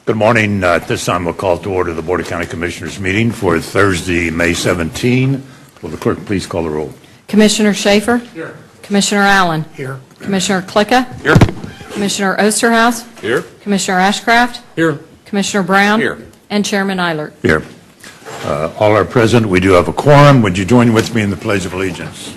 Good morning. At this time, we'll call to order the Board of County Commissioners meeting for Thursday, May 17. Will the clerk please call the roll? Commissioner Schaefer? Here. Commissioner Allen? Here. Commissioner Klicka? Here. Commissioner Osterhaus? Here. Commissioner Ashcraft? Here. Commissioner Brown? Here. And Chairman Eilert. Here. All are present. We do have a quorum. Would you join with me in the Pledge of Allegiance?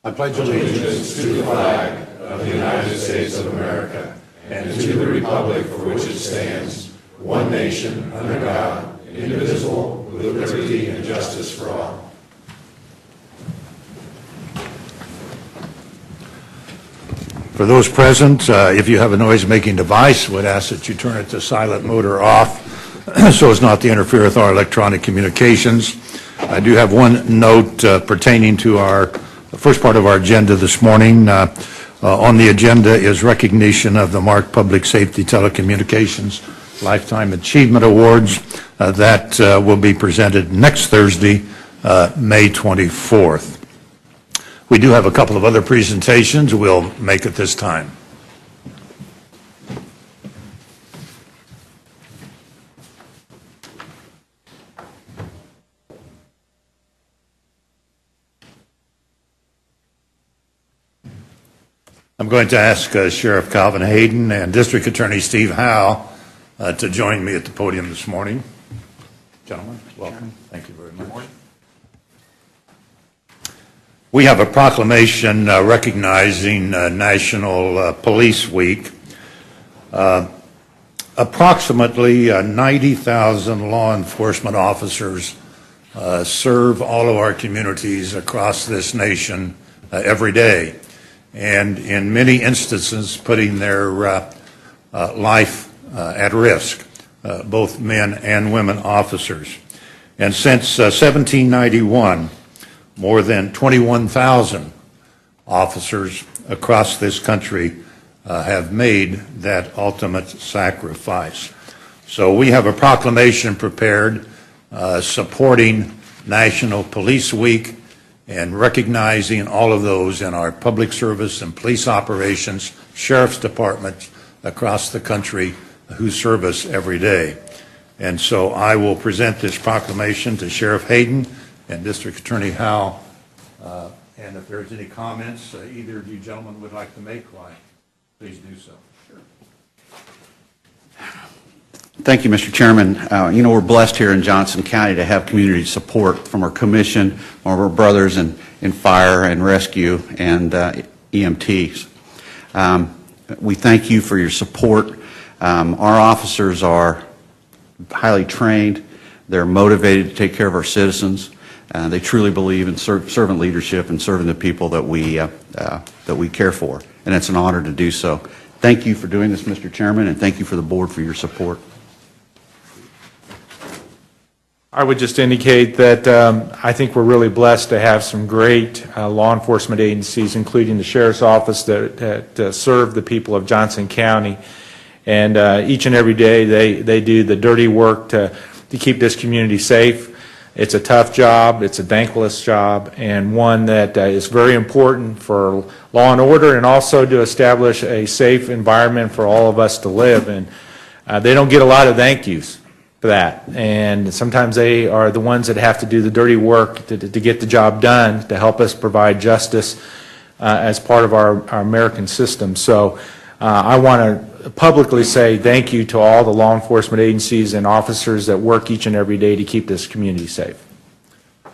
I pledge allegiance to the flag of the United States of America and to the republic for which it stands, one nation, under God, indivisible, with liberty and justice for all. For those present, if you have a noise-making device, would ask that you turn it to silent mode or off so as not to interfere with our electronic communications. I do have one note pertaining to the first part of our agenda this morning. On the agenda is recognition of the MARC Public Safety Telecommunications Lifetime Achievement Awards. That will be presented next Thursday, May 24th. We do have a couple of other presentations we'll make at this time. I'm going to ask Sheriff Calvin Hayden and District Attorney Steve Howe to join me at the podium this morning. Gentlemen, welcome. Thank you very much. We have a proclamation recognizing National Police Week. Approximately 90,000 law enforcement officers serve all of our communities across this nation every day, and in many instances putting their life at risk, both men and women officers. And since 1791, more than 21,000 officers across this country have made that ultimate sacrifice. So we have a proclamation prepared supporting National Police Week and recognizing all of those in our public service and police operations, sheriff's departments across the country who serve us every day. And so I will present this proclamation to Sheriff Hayden and District Attorney Howe. And if there's any comments either of you gentlemen would like to make, why, please do so. Sure. Thank you, Mr. Chairman. We're blessed here in Johnson County to have community support from our commission, our brothers in fire and rescue, and EMTs. We thank you for your support. Our officers are highly trained. They're motivated to take care of our citizens. They truly believe in servant leadership and serving the people that we care for, and it's an honor to do so. Thank you for doing this, Mr. Chairman, and thank you for the board for your support. I would just indicate that I think we're really blessed to have some great law enforcement agencies, including the Sheriff's Office, that serve the people of Johnson County. And each and every day they do the dirty work to keep this community safe. It's a tough job, it's a thankless job, and one that is very important for law and order, and also to establish a safe environment for all of us to live. And they don't get a lot of thank yous for that, and sometimes they are the ones that have to do the dirty work to get the job done, to help us provide justice as part of our American system. So I want to publicly say thank you to all the law enforcement agencies and officers that work each and every day to keep this community safe.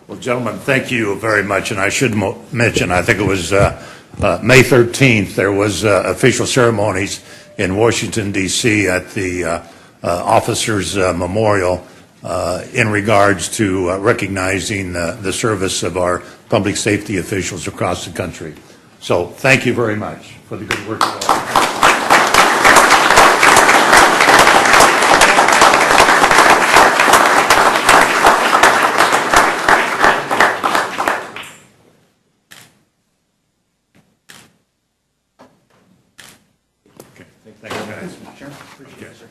Well, gentlemen, thank you very much. And I should mention, I think it was May 13th, there was official ceremonies in Washington, D.C. at the Officers Memorial in regards to recognizing the service of our public safety officials across the country. So thank you very much for the good work you all. Thank you, guys. Sure. Appreciate it, sir.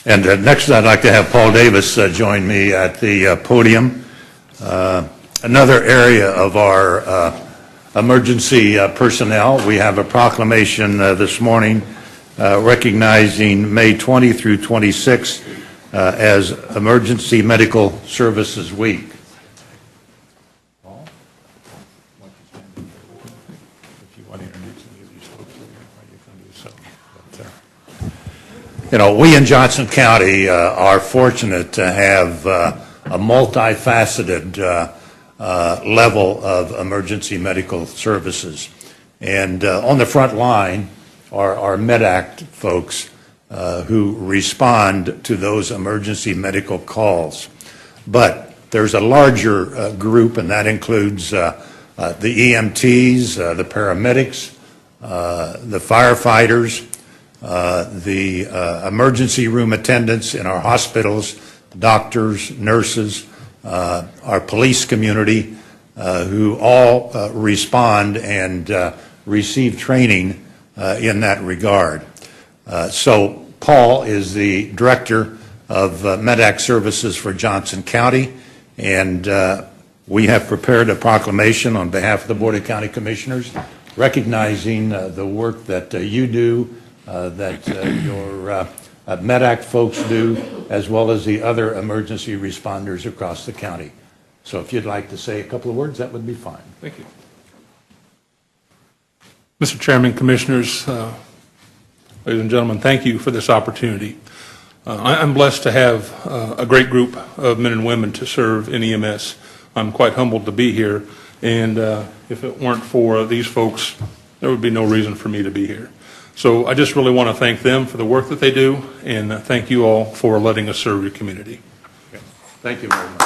And next, I'd like to have Paul Davis join me at the podium. Another area of our emergency personnel, we have a proclamation this morning recognizing May 20 through 26 as Emergency Medical Services Week. Paul, why don't you stand up there? If you want to introduce any of these folks, you can do so. You know, we in Johnson County are fortunate to have a multifaceted level of emergency medical services. And on the front line are our MedAct folks who respond to those emergency medical calls. But there's a larger group, and that includes the EMTs, the paramedics, the firefighters, the emergency room attendants in our hospitals, doctors, nurses, our police community, who all respond and receive training in that regard. So Paul is the director of MedAct Services for Johnson County, and we have prepared a proclamation on behalf of the Board of County Commissioners recognizing the work that you do, that your MedAct folks do, as well as the other emergency responders across the county. So if you'd like to say a couple of words, that would be fine. Thank you. Mr. Chairman, Commissioners, ladies and gentlemen, thank you for this opportunity. I'm blessed to have a great group of men and women to serve in EMS. I'm quite humbled to be here, and if it weren't for these folks, there would be no reason for me to be here. So I just really want to thank them for the work that they do, and thank you all for letting us serve your community. Okay. Thank you very much.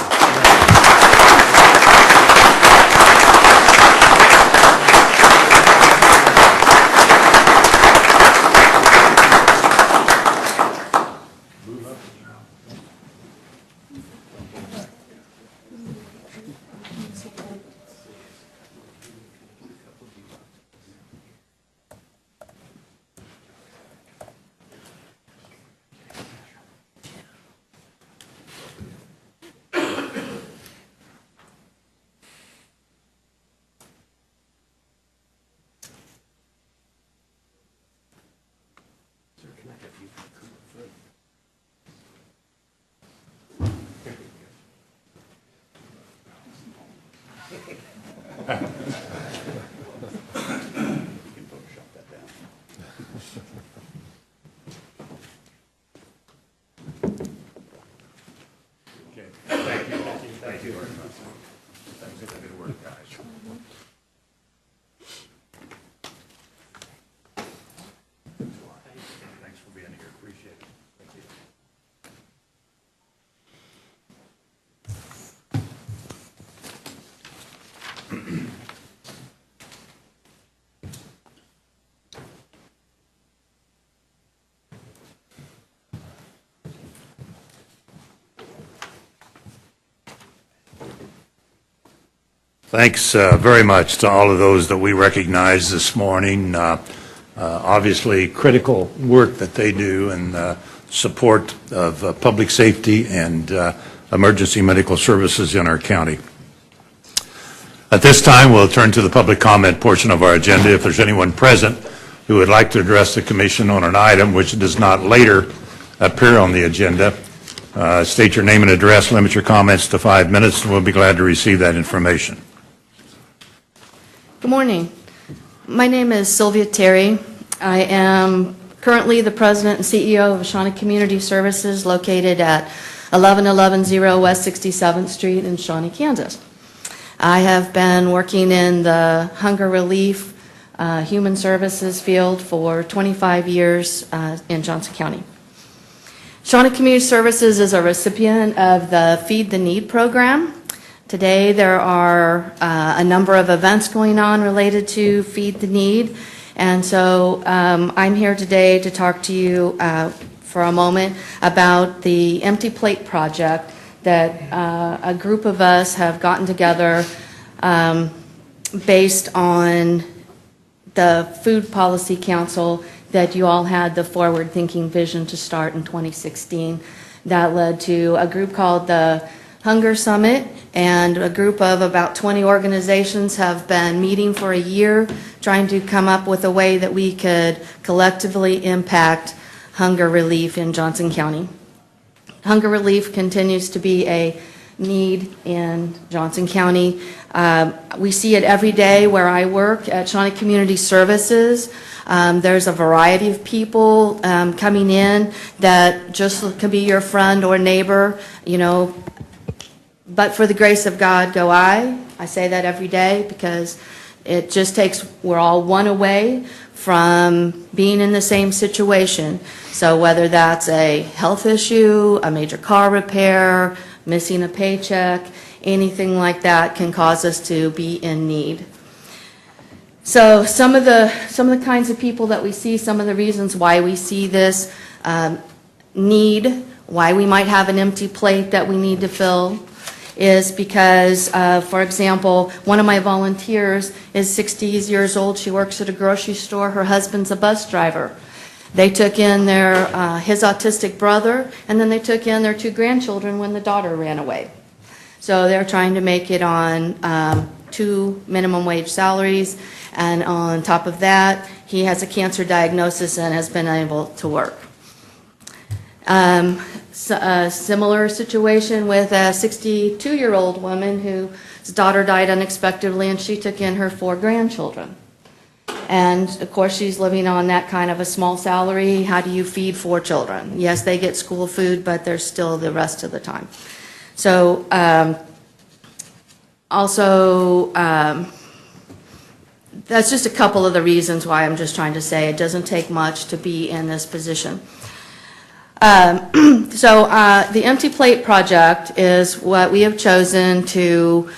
Thank you very much. Thanks for the good work, guys. Thanks for being here. Appreciate it. Thank you. Thanks very much to all of those that we recognize this morning. Obviously, critical work that they do in support of public safety and emergency medical services in our county. At this time, we'll turn to the public comment portion of our agenda. If there's anyone present who would like to address the commission on an item which does not later appear on the agenda, state your name and address, limit your comments to 5 minutes, and we'll be glad to receive that information. Good morning. My name is Sylvia Terry. I am currently the president and CEO of Shawnee Community Services located at 11110 West 67th Street in Shawnee, Kansas. I have been working in the hunger relief human services field for 25 years in Johnson County. Shawnee Community Services is a recipient of the Feed the Need program. Today there are a number of events going on related to Feed the Need, and so I'm here today to talk to you for a moment about the Empty Plate Project that a group of us have gotten together based on the Food Policy Council that you all had the forward-thinking vision to start in 2016. That led to a group called the Hunger Summit, and a group of about 20 organizations have been meeting for a year, trying to come up with a way that we could collectively impact hunger relief in Johnson County. Hunger relief continues to be a need in Johnson County. We see it every day where I work at Shawnee Community Services. There's a variety of people coming in that just could be your friend or neighbor, you know. But for the grace of God go I. I say that every day because it just takes, we're all one away from being in the same situation. So whether that's a health issue, a major car repair, missing a paycheck, anything like that can cause us to be in need. So some of the kinds of people that we see, some of the reasons why we see this need, why we might have an empty plate that we need to fill, is because, for example, one of my volunteers is 60 years old. She works at a grocery store. Her husband's a bus driver. They took in his autistic brother, and then they took in their 2 grandchildren when the daughter ran away. So they're trying to make it on 2 minimum wage salaries, and on top of that, he has a cancer diagnosis and has been able to work. A similar situation with a 62-year-old woman whose daughter died unexpectedly, and she took in her 4 grandchildren. And of course, she's living on that kind of a small salary. How do you feed 4 children? Yes, they get school food, but they're still the rest of the time. So that's just a couple of the reasons why I'm just trying to say it doesn't take much to be in this position. The Empty Plate Project is what we have chosen to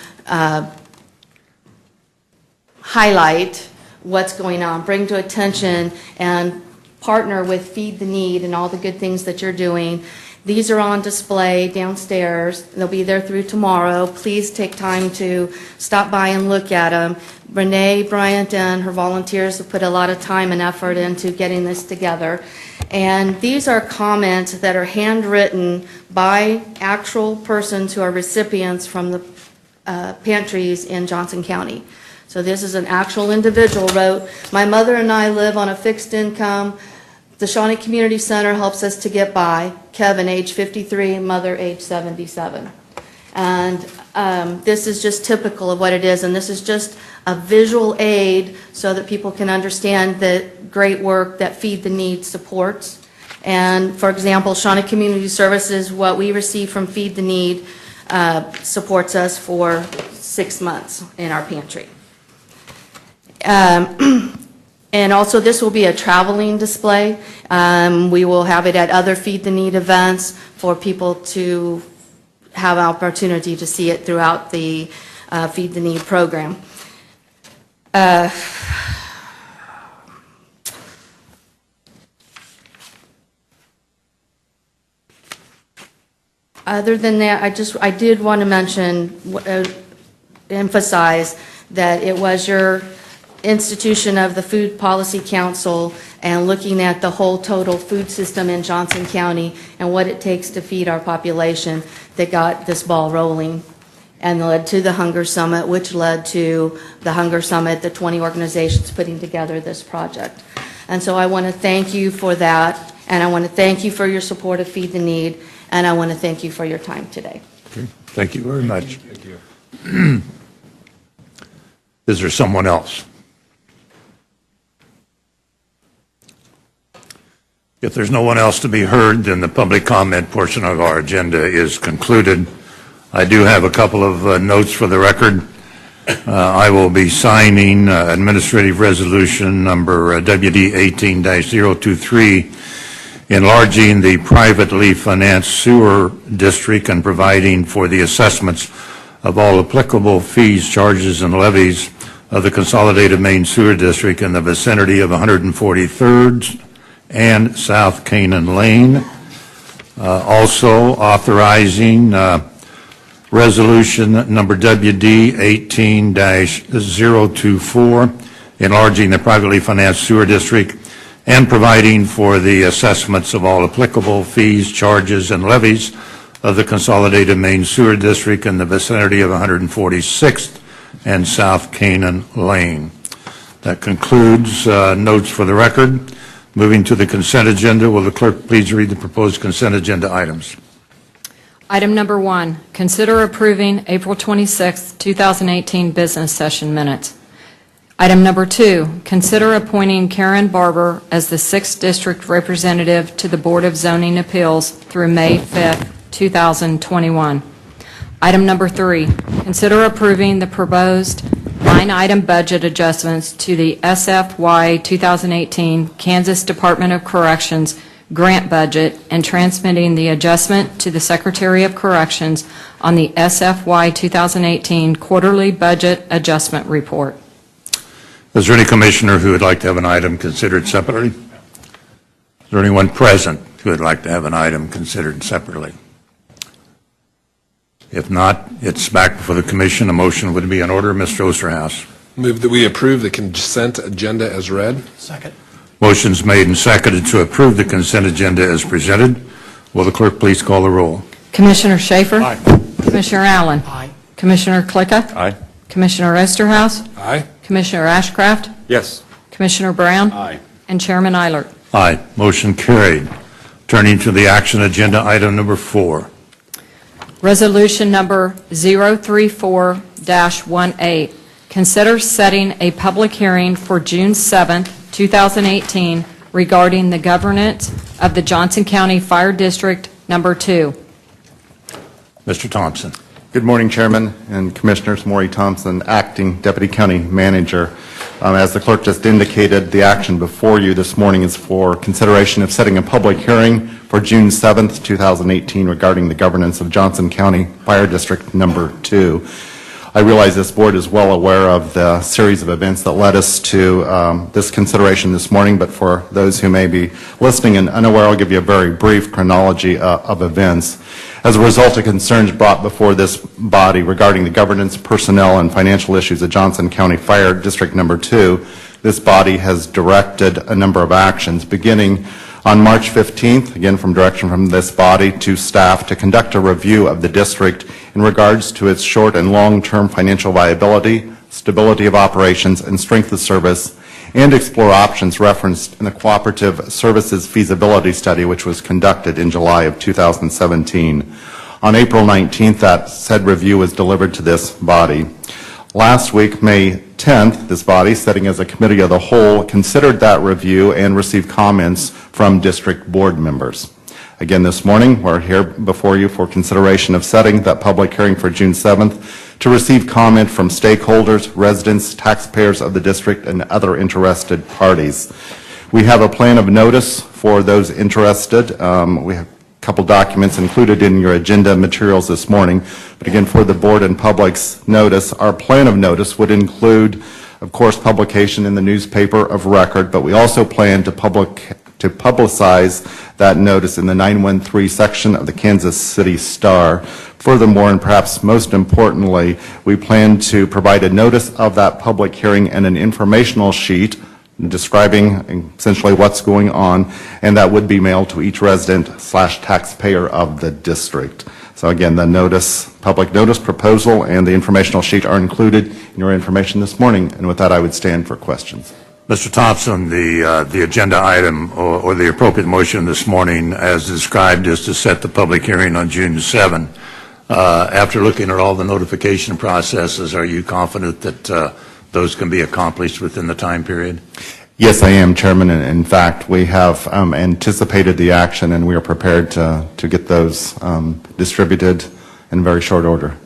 highlight what's going on, bring to attention, and partner with Feed the Need and all the good things that you're doing. These are on display downstairs. They'll be there through tomorrow. Please take time to stop by and look at them. Renee Bryant and her volunteers have put a lot of time and effort into getting this together. And these are comments that are handwritten by actual persons who are recipients from the pantries in Johnson County. So this is an actual individual wrote, "My mother and I live on a fixed income. The Shawnee Community Center helps us to get by. Kevin, age 53, mother, age 77. And this is just typical of what it is, and this is just a visual aid so that people can understand the great work that Feed the Need supports. And for example, Shawnee Community Services, what we receive from Feed the Need supports us for 6 months in our pantry. And also, this will be a traveling display. We will have it at other Feed the Need events for people to have an opportunity to see it throughout the Feed the Need program. Other than that, I did want to mention, emphasize that it was your institution of the Food Policy Council and looking at the whole total food system in Johnson County and what it takes to feed our population that got this ball rolling and led to the Hunger Summit, which led to the Hunger Summit, the 20 organizations putting together this project. And so I want to thank you for that, and I want to thank you for your support of Feed the Need, and I want to thank you for your time today. Okay. Thank you very much. Thank you. Is there someone else? If there's no one else to be heard, then the public comment portion of our agenda is concluded. I do have a couple of notes for the record. I will be signing Administrative Resolution number WD 18-023, enlarging the privately financed sewer district and providing for the assessments of all applicable fees, charges, and levies of the Consolidated Main Sewer District in the vicinity of 143rd and South Canaan Lane. Also authorizing Resolution number WD 18-024, enlarging the privately financed sewer district and providing for the assessments of all applicable fees, charges, and levies of the Consolidated Main Sewer District in the vicinity of 146th and South Canaan Lane. That concludes notes for the record. Moving to the consent agenda, will the clerk please read the proposed consent agenda items? Item number 1, consider approving April 26, 2018 business session minutes. Item number 2, consider appointing Karen Barber as the 6th District Representative to the Board of Zoning Appeals through May 5, 2021. Item number 3, consider approving the proposed line-item budget adjustments to the SFY 2018 Kansas Department of Corrections grant budget and transmitting the adjustment to the Secretary of Corrections on the SFY 2018 quarterly budget adjustment report. Is there any commissioner who would like to have an item considered separately? Is there anyone present who would like to have an item considered separately? If not, it's back before the commission. A motion would be in order. Mr. Osterhaus. Move that we approve the consent agenda as read. Second. Motion's made and seconded to approve the consent agenda as presented. Will the clerk please call the roll? Commissioner Schaefer? Aye. Commissioner Allen? Aye. Commissioner Klicka? Aye. Commissioner Osterhaus? Aye. Commissioner Ashcraft? Yes. Commissioner Brown? Aye. And Chairman Eilert. Aye. Motion carried. Turning to the action agenda, item number 4. Resolution number 034-18, consider setting a public hearing for June 7, 2018, regarding the governance of the Johnson County Fire District Number 2. Mr. Thompson. Good morning, Chairman and Commissioners. Maury Thompson, Acting Deputy County Manager. As the clerk just indicated, the action before you this morning is for consideration of setting a public hearing for June 7th, 2018 regarding the governance of Johnson County Fire District Number 2. I realize this board is well aware of the series of events that led us to this consideration this morning, but for those who may be listening and unaware, I'll give you a very brief chronology of events. As a result of concerns brought before this body regarding the governance, personnel, and financial issues at Johnson County Fire District Number 2, this body has directed a number of actions, beginning on March 15th, again from direction from this body to staff, to conduct a review of the district in regards to its short and long-term financial viability, stability of operations, and strength of service, and explore options referenced in the Cooperative Services Feasibility Study, which was conducted in July of 2017. On April 19th, that said review was delivered to this body. Last week, May 10th, this body, sitting as a committee of the whole, considered that review and received comments from district board members. Again, this morning, we're here before you for consideration of setting that public hearing for June 7th to receive comment from stakeholders, residents, taxpayers of the district, and other interested parties. We have a plan of notice for those interested. We have a couple documents included in your agenda materials this morning. But again, for the board and public's notice, our plan of notice would include, of course, publication in the newspaper of record, but we also plan to publicize that notice in the 913 section of the Kansas City Star. Furthermore, and perhaps most importantly, we plan to provide a notice of that public hearing and an informational sheet describing essentially what's going on, and that would be mailed to each resident/taxpayer of the district. So again, the notice, public notice proposal, and the informational sheet are included in your information this morning. And with that, I would stand for questions. Mr. Thompson, the agenda item or the appropriate motion this morning, as described, is to set the public hearing on June 7. After looking at all the notification processes, are you confident that those can be accomplished within the time period? Yes, I am, Chairman. And in fact, we have anticipated the action, and we are prepared to get those distributed in very short order.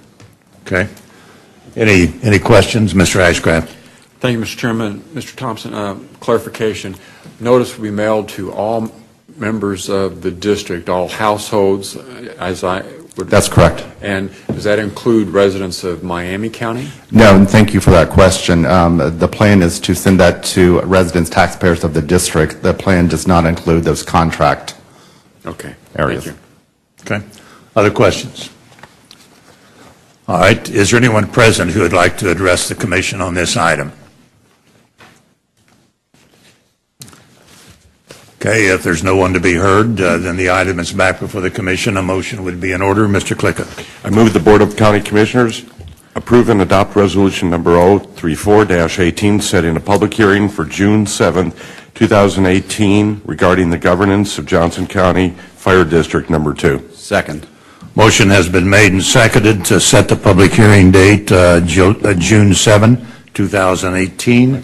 Okay. Any questions? Mr. Ashcraft. Thank you, Mr. Chairman. Mr. Thompson, clarification. Notice will be mailed to all members of the district, all households, as I would... That's correct. And does that include residents of Miami County? No, and thank you for that question. The plan is to send that to residents, taxpayers of the district. The plan does not include those contract areas. Thank you. Okay. Other questions? All right. Is there anyone present who would like to address the commission on this item? Okay, if there's no one to be heard, then the item is back before the commission. A motion would be in order. Mr. Klicka. I move the Board of County Commissioners approve and adopt Resolution Number 034-18, setting a public hearing for June 7, 2018, regarding the governance of Johnson County Fire District Number 2. Second. Motion has been made and seconded to set the public hearing date June 7, 2018.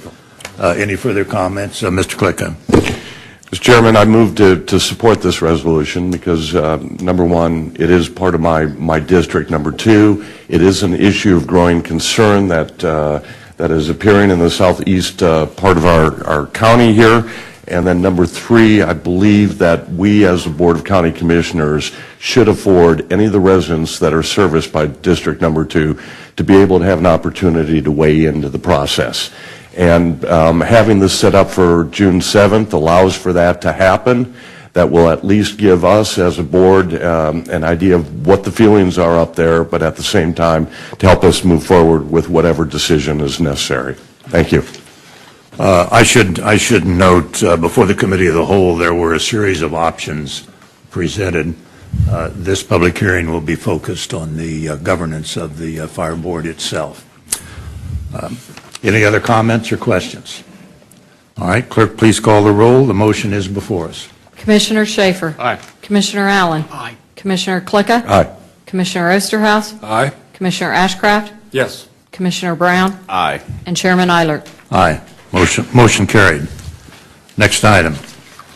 Any further comments? Mr. Klicka. Mr. Chairman, I move to support this resolution because, number one, it is part of my district. Number two, it is an issue of growing concern that is appearing in the southeast part of our county here. And then number three, I believe that we as a Board of County Commissioners should afford any of the residents that are serviced by District Number 2 to be able to have an opportunity to weigh into the process. And having this set up for June 7th allows for that to happen. That will at least give us as a board an idea of what the feelings are up there, but at the same time to help us move forward with whatever decision is necessary. Thank you. I should note, before the Committee of the Whole, there were a series of options presented. This public hearing will be focused on the governance of the Fire Board itself. Any other comments or questions? All right, clerk, please call the roll. The motion is before us. Commissioner Schaefer. Aye. Commissioner Allen. Aye. Commissioner Klicka. Aye. Commissioner Osterhaus. Aye. Commissioner Ashcraft. Yes. Commissioner Brown. Aye. And Chairman Eilert. Aye. Motion carried. Next item.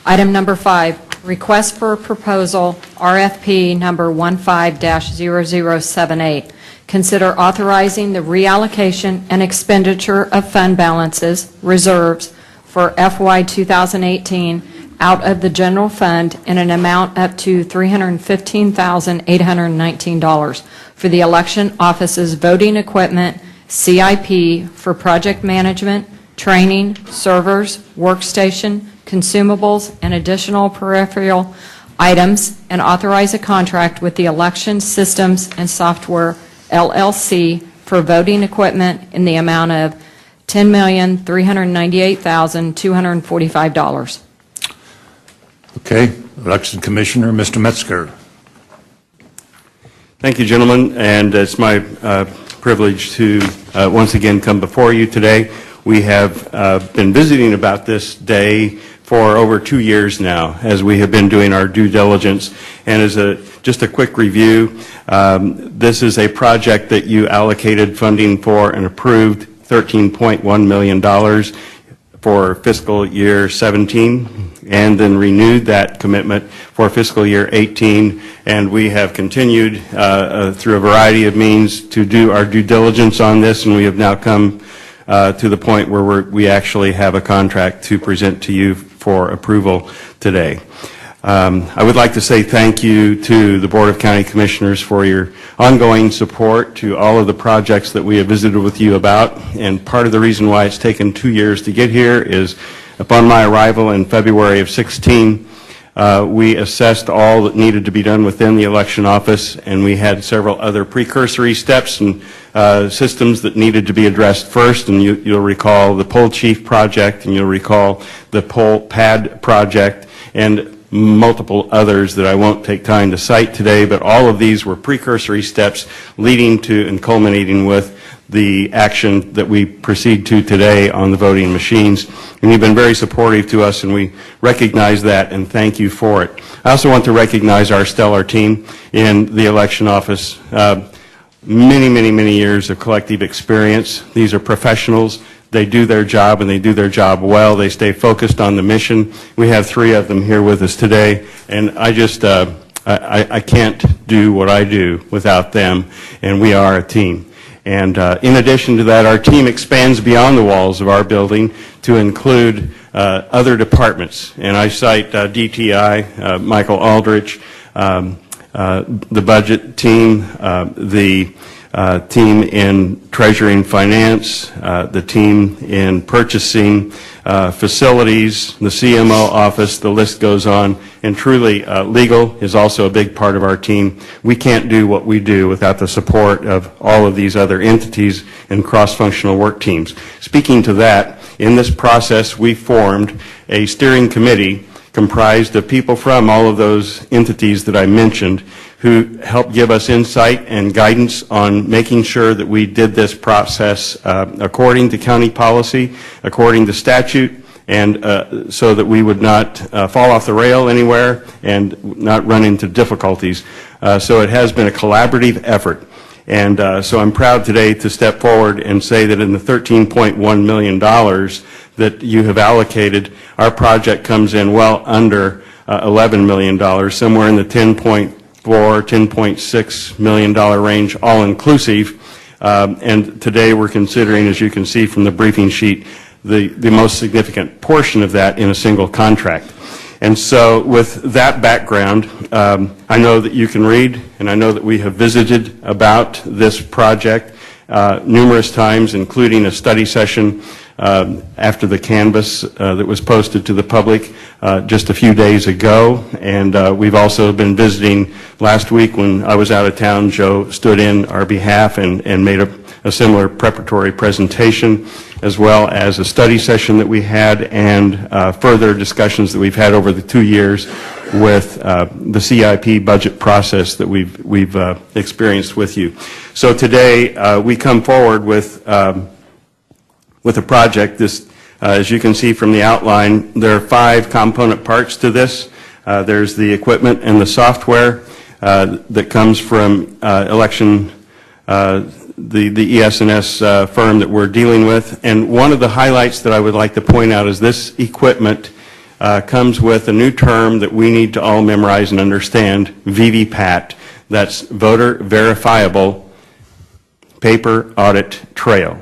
Item number 5, request for proposal RFP number 15-0078. Consider authorizing the reallocation and expenditure of fund balances, reserves, for FY 2018 out of the general fund in an amount up to $315,819 for the election office's voting equipment, CIP, for project management, training, servers, workstation, consumables, and additional peripheral items, and authorize a contract with the Election Systems and Software, LLC, for voting equipment in the amount of $10,398,245. Okay, Election Commissioner, Mr. Metzger. Thank you, gentlemen, and it's my privilege to once again come before you today. We have been visiting about this day for over 2 years now as we have been doing our due diligence. And as just a quick review, this is a project that you allocated funding for and approved $13.1 million for fiscal year 17, and then renewed that commitment for fiscal year 18. And we have continued through a variety of means to do our due diligence on this, and we have now come to the point where we actually have a contract to present to you for approval today. I would like to say thank you to the Board of County Commissioners for your ongoing support to all of the projects that we have visited with you about. And part of the reason why it's taken 2 years to get here is upon my arrival in February of 16, we assessed all that needed to be done within the election office, and we had several other precursory steps and systems that needed to be addressed first. And you'll recall the poll chief project, and you'll recall the poll pad project, and multiple others that I won't take time to cite today, but all of these were precursory steps leading to and culminating with the action that we proceed to today on the voting machines. And you've been very supportive to us, and we recognize that and thank you for it. I also want to recognize our stellar team in the election office. Many years of collective experience. These are professionals. They do their job, and they do their job well. They stay focused on the mission. We have 3 of them here with us today, and I just I can't do what I do without them, and we are a team. And in addition to that, our team expands beyond the walls of our building to include other departments. And I cite DTI, Michael Aldrich, the budget team, the team in Treasury and Finance, the team in purchasing, facilities, the CMO office, the list goes on. And truly, legal is also a big part of our team. We can't do what we do without the support of all of these other entities and cross-functional work teams. Speaking to that, in this process, we formed a steering committee comprised of people from all of those entities that I mentioned who helped give us insight and guidance on making sure that we did this process according to county policy, according to statute, and so that we would not fall off the rail anywhere and not run into difficulties. So it has been a collaborative effort. And so I'm proud today to step forward and say that in the $13.1 million that you have allocated, our project comes in well under $11 million, somewhere in the $10.4, $10.6 million range, all inclusive. And today we're considering, as you can see from the briefing sheet, the most significant portion of that in a single contract. And so with that background, I know that you can read, and I know that we have visited about this project numerous times, including a study session after the canvas that was posted to the public just a few days ago. And we've also been visiting last week when I was out of town. Joe stood in our behalf and made a similar preparatory presentation, as well as a study session that we had and further discussions that we've had over the 2 years with the CIP budget process that we've experienced with you. So today we come forward with a project. This, as you can see from the outline, there are 5 component parts to this. There's the equipment and the software that comes from election the ES&S firm that we're dealing with. And one of the highlights that I would like to point out is this equipment comes with a new term that we need to all memorize and understand, VVPAT. That's Voter Verifiable Paper Audit Trail.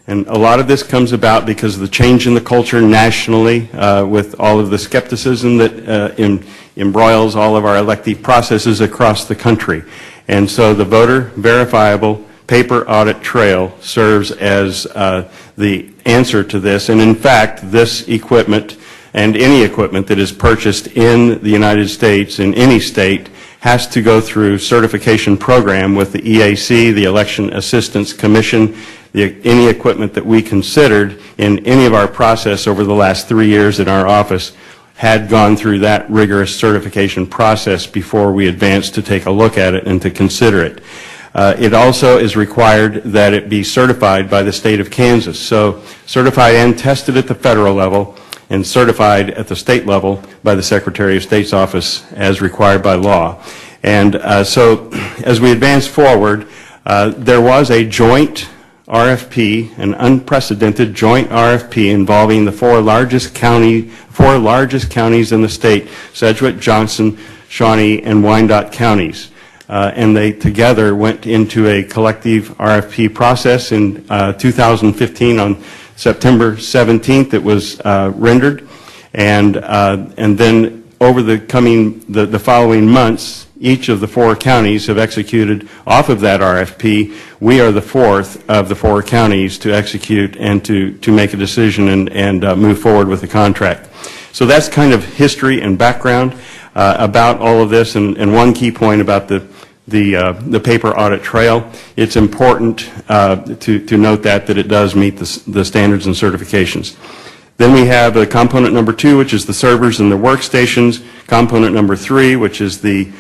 And a lot of this comes about because of the change in the culture nationally with all of the skepticism that embroils all of our elective processes across the country. And so the Voter Verifiable Paper Audit Trail serves as the answer to this. And in fact, this equipment and any equipment that is purchased in the United States, in any state, has to go through certification program with the EAC, the Election Assistance Commission. Any equipment that we considered in any of our process over the last 3 years in our office had gone through that rigorous certification process before we advanced to take a look at it and to consider it. It also is required that it be certified by the state of Kansas. So certified and tested at the federal level and certified at the state level by the Secretary of State's office as required by law. And so as we advance forward, there was a joint RFP, an unprecedented joint RFP involving the four largest counties in the state, Sedgwick, Johnson, Shawnee, and Wyandotte counties. And they together went into a collective RFP process in 2015 on September 17th. It was rendered, and then over the following months, each of the four counties have executed off of that RFP. We are the fourth of the four counties to execute and to make a decision and move forward with the contract. So that's kind of history and background about all of this, and one key point about the paper audit trail. It's important to note that it does meet the standards and certifications. Then we have component number 2, which is the servers and the workstations. Component number 3, which is the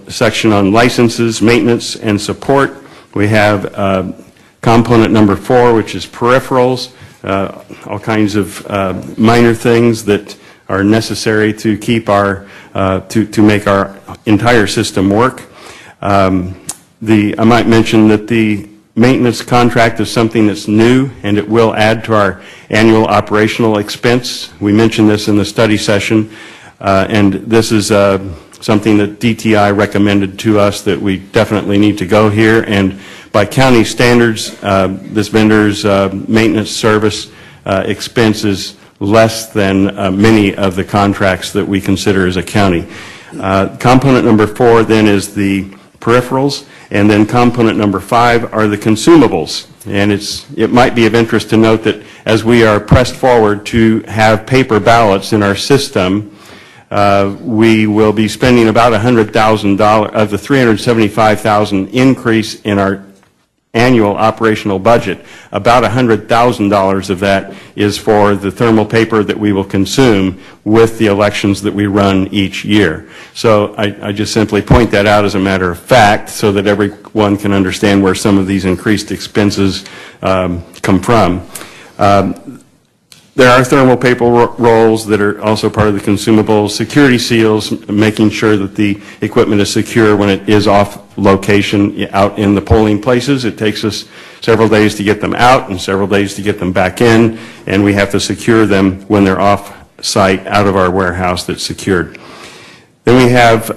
section on licenses, maintenance, and support. We have component number 4, which is peripherals, all kinds of minor things that are necessary to keep to make our entire system work. I might mention that the maintenance contract is something that's new, and it will add to our annual operational expense. We mentioned this in the study session, and this is something that DTI recommended to us that we definitely need to go here. And by county standards, this vendor's maintenance service expense is less than many of the contracts that we consider as a county. Component number 4 then is the peripherals, and then component number 5 are the consumables. And it might be of interest to note that as we are pressed forward to have paper ballots in our system, we will be spending about $100,000 of the $375,000 increase in our annual operational budget. About $100,000 of that is for the thermal paper that we will consume with the elections that we run each year. So I just simply point that out as a matter of fact so that everyone can understand where some of these increased expenses come from. There are thermal paper rolls that are also part of the consumables, security seals, making sure that the equipment is secure when it is off location out in the polling places. It takes us several days to get them out and several days to get them back in, and we have to secure them when they're off site out of our warehouse that's secured. Then we have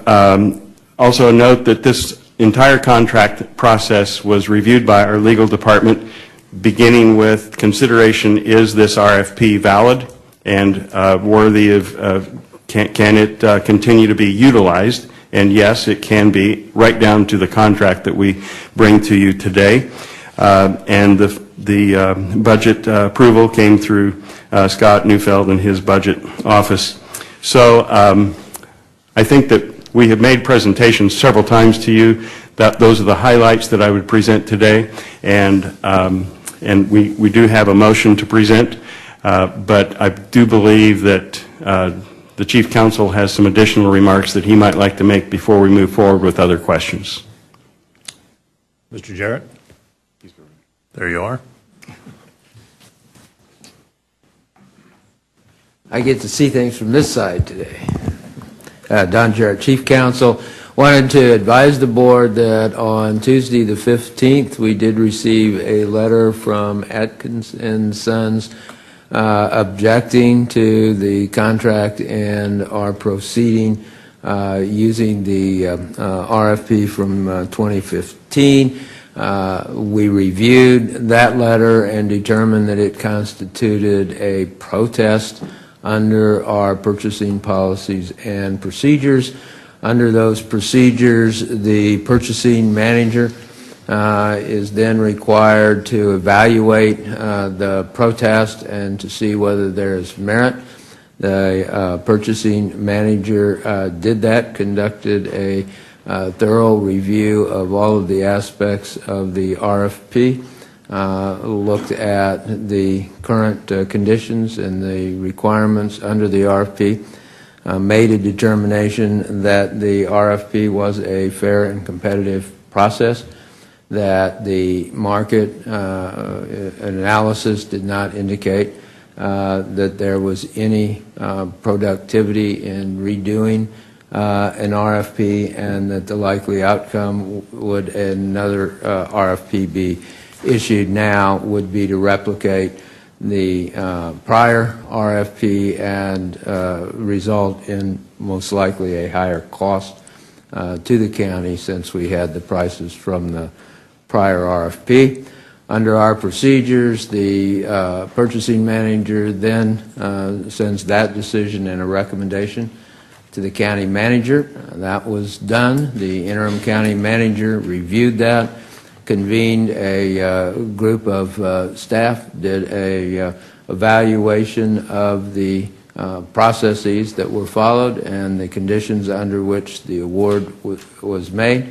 also a note that this entire contract process was reviewed by our legal department, beginning with consideration, is this RFP valid and worthy of, can it continue to be utilized? And yes, it can be, right down to the contract that we bring to you today. And the budget approval came through Scott Neufeld and his budget office. So I think that we have made presentations several times to you. That those are the highlights that I would present today. And we do have a motion to present, but I do believe that the Chief Counsel has some additional remarks that he might like to make before we move forward with other questions. Mr. Jarrett? There you are. I get to see things from this side today. Don Jarrett, Chief Counsel. Wanted to advise the board that on Tuesday the 15th, we did receive a letter from Atkins and Sons objecting to the contract and are proceeding using the RFP from 2015. We reviewed that letter and determined that it constituted a protest under our purchasing policies and procedures. Under those procedures, the purchasing manager is then required to evaluate the protest and to see whether there is merit. The purchasing manager did that, conducted a thorough review of all of the aspects of the RFP, looked at the current conditions and the requirements under the RFP, made a determination that the RFP was a fair and competitive process, that the market analysis did not indicate that there was any productivity in redoing an RFP, and that the likely outcome would another RFP be issued now would be to replicate the prior RFP and result in most likely a higher cost to the county, since we had the prices from the prior RFP. Under our procedures, the purchasing manager then sends that decision and a recommendation to the county manager. That was done. The interim county manager reviewed that, convened a group of staff, did a evaluation of the processes that were followed and the conditions under which the award was made.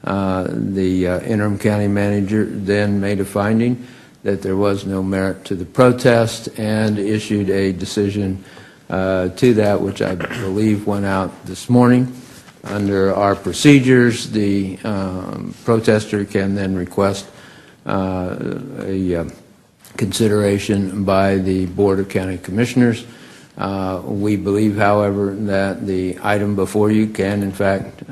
The interim county manager then made a finding that there was no merit to the protest and issued a decision to that, which I believe went out this morning. Under our procedures, the protester can then request a consideration by the Board of County Commissioners. We believe, however, that the item before you can, in fact,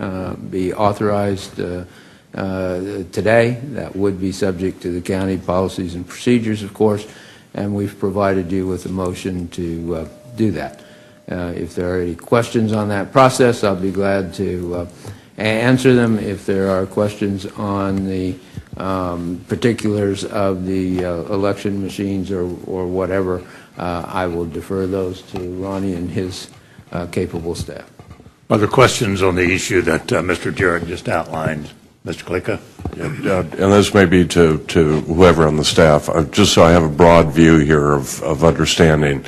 be authorized today. That would be subject to the county policies and procedures, of course, and we've provided you with a motion to do that. If there are any questions on that process, I'll be glad to answer them. If there are questions on the particulars of the election machines or whatever, I will defer those to Ronnie and his capable staff. Other questions on the issue that Mr. Jarrett just outlined? Mr. Klicka? And this may be to whoever on the staff, just so I have a broad view here of understanding.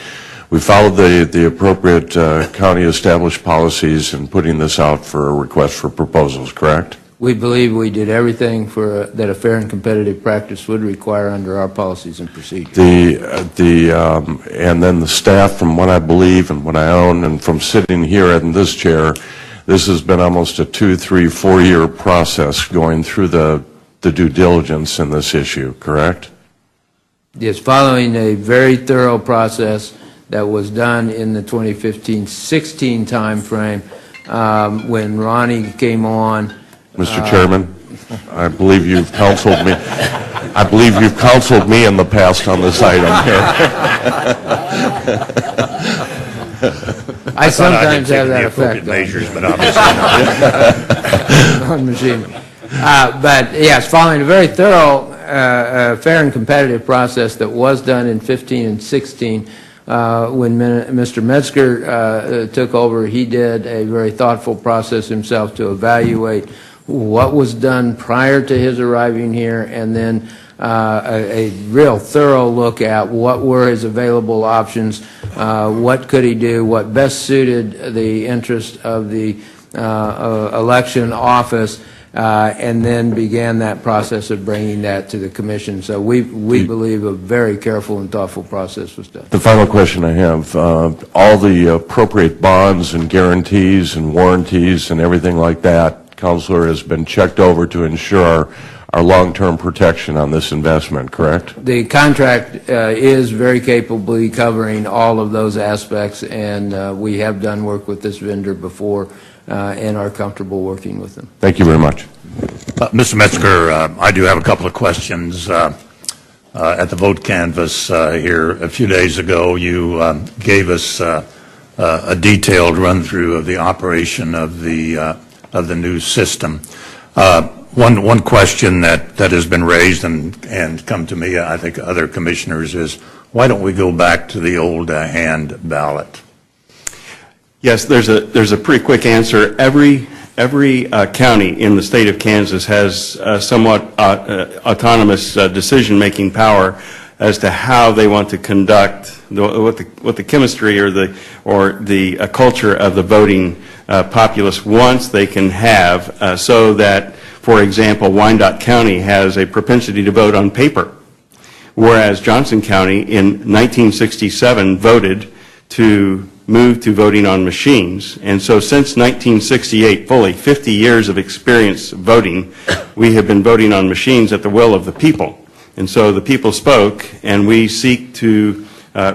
We followed the appropriate county established policies in putting this out for a request for proposals, correct? We believe we did everything that a fair and competitive practice would require under our policies and procedures. And then the staff, from what I believe and what I own, and from sitting here in this chair, this has been almost a 2, 3, 4-year process going through the due diligence in this issue, correct? Yes, following a very thorough process that was done in the 2015-16 timeframe when Ronnie came on. Mr. Chairman, I believe you've counseled me. I believe you've counseled me in the past on this item. I sometimes have that effect measures, but obviously not. on machinery. But yes, following a very thorough, fair and competitive process that was done in 15 and 16, when Mr. Metzger took over, he did a very thoughtful process himself to evaluate what was done prior to his arriving here, and then a real thorough look at what were his available options, what could he do, what best suited the interest of the election office, and then began that process of bringing that to the commission. So we believe a very careful and thoughtful process was done. The final question I have, all the appropriate bonds and guarantees and warranties and everything like that, Counselor, has been checked over to ensure our long-term protection on this investment, correct? The contract is very capably covering all of those aspects, and we have done work with this vendor before and are comfortable working with them. Thank you very much. Mr. Metzger, I do have a couple of questions. At the vote canvass here a few days ago, you gave us a detailed run-through of the operation of the new system. One question that has been raised and come to me, I think other commissioners, is why don't we go back to the old hand ballot? Yes, there's a pretty quick answer. Every county in the state of Kansas has somewhat autonomous decision-making power as to how they want to conduct what the chemistry or the culture of the voting populace wants they can have, so that, for example, Wyandotte County has a propensity to vote on paper, whereas Johnson County in 1967 voted to move to voting on machines. And so since 1968, fully 50 years of experience voting, we have been voting on machines at the will of the people. And so the people spoke, and we seek to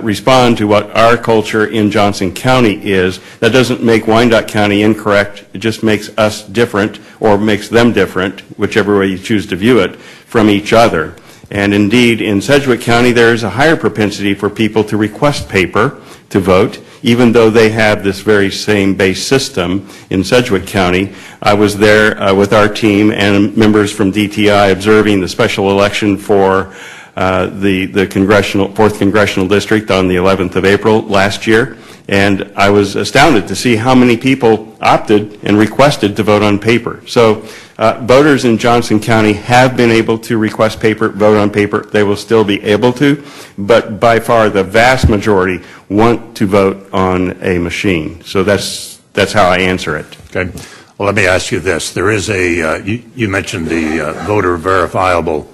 respond to what our culture in Johnson County is. That doesn't make Wyandotte County incorrect. It just makes us different, or makes them different, whichever way you choose to view it, from each other. And indeed, in Sedgwick County, there is a higher propensity for people to request paper to vote, even though they have this very same base system in Sedgwick County. I was there with our team and members from DTI observing the special election for the 4th Congressional District on the 11th of April last year, and I was astounded to see how many people opted and requested to vote on paper. So voters in Johnson County have been able to request paper, vote on paper. They will still be able to, but by far the vast majority want to vote on a machine. So that's how I answer it. Okay. Well, let me ask you this. There is you mentioned the voter verifiable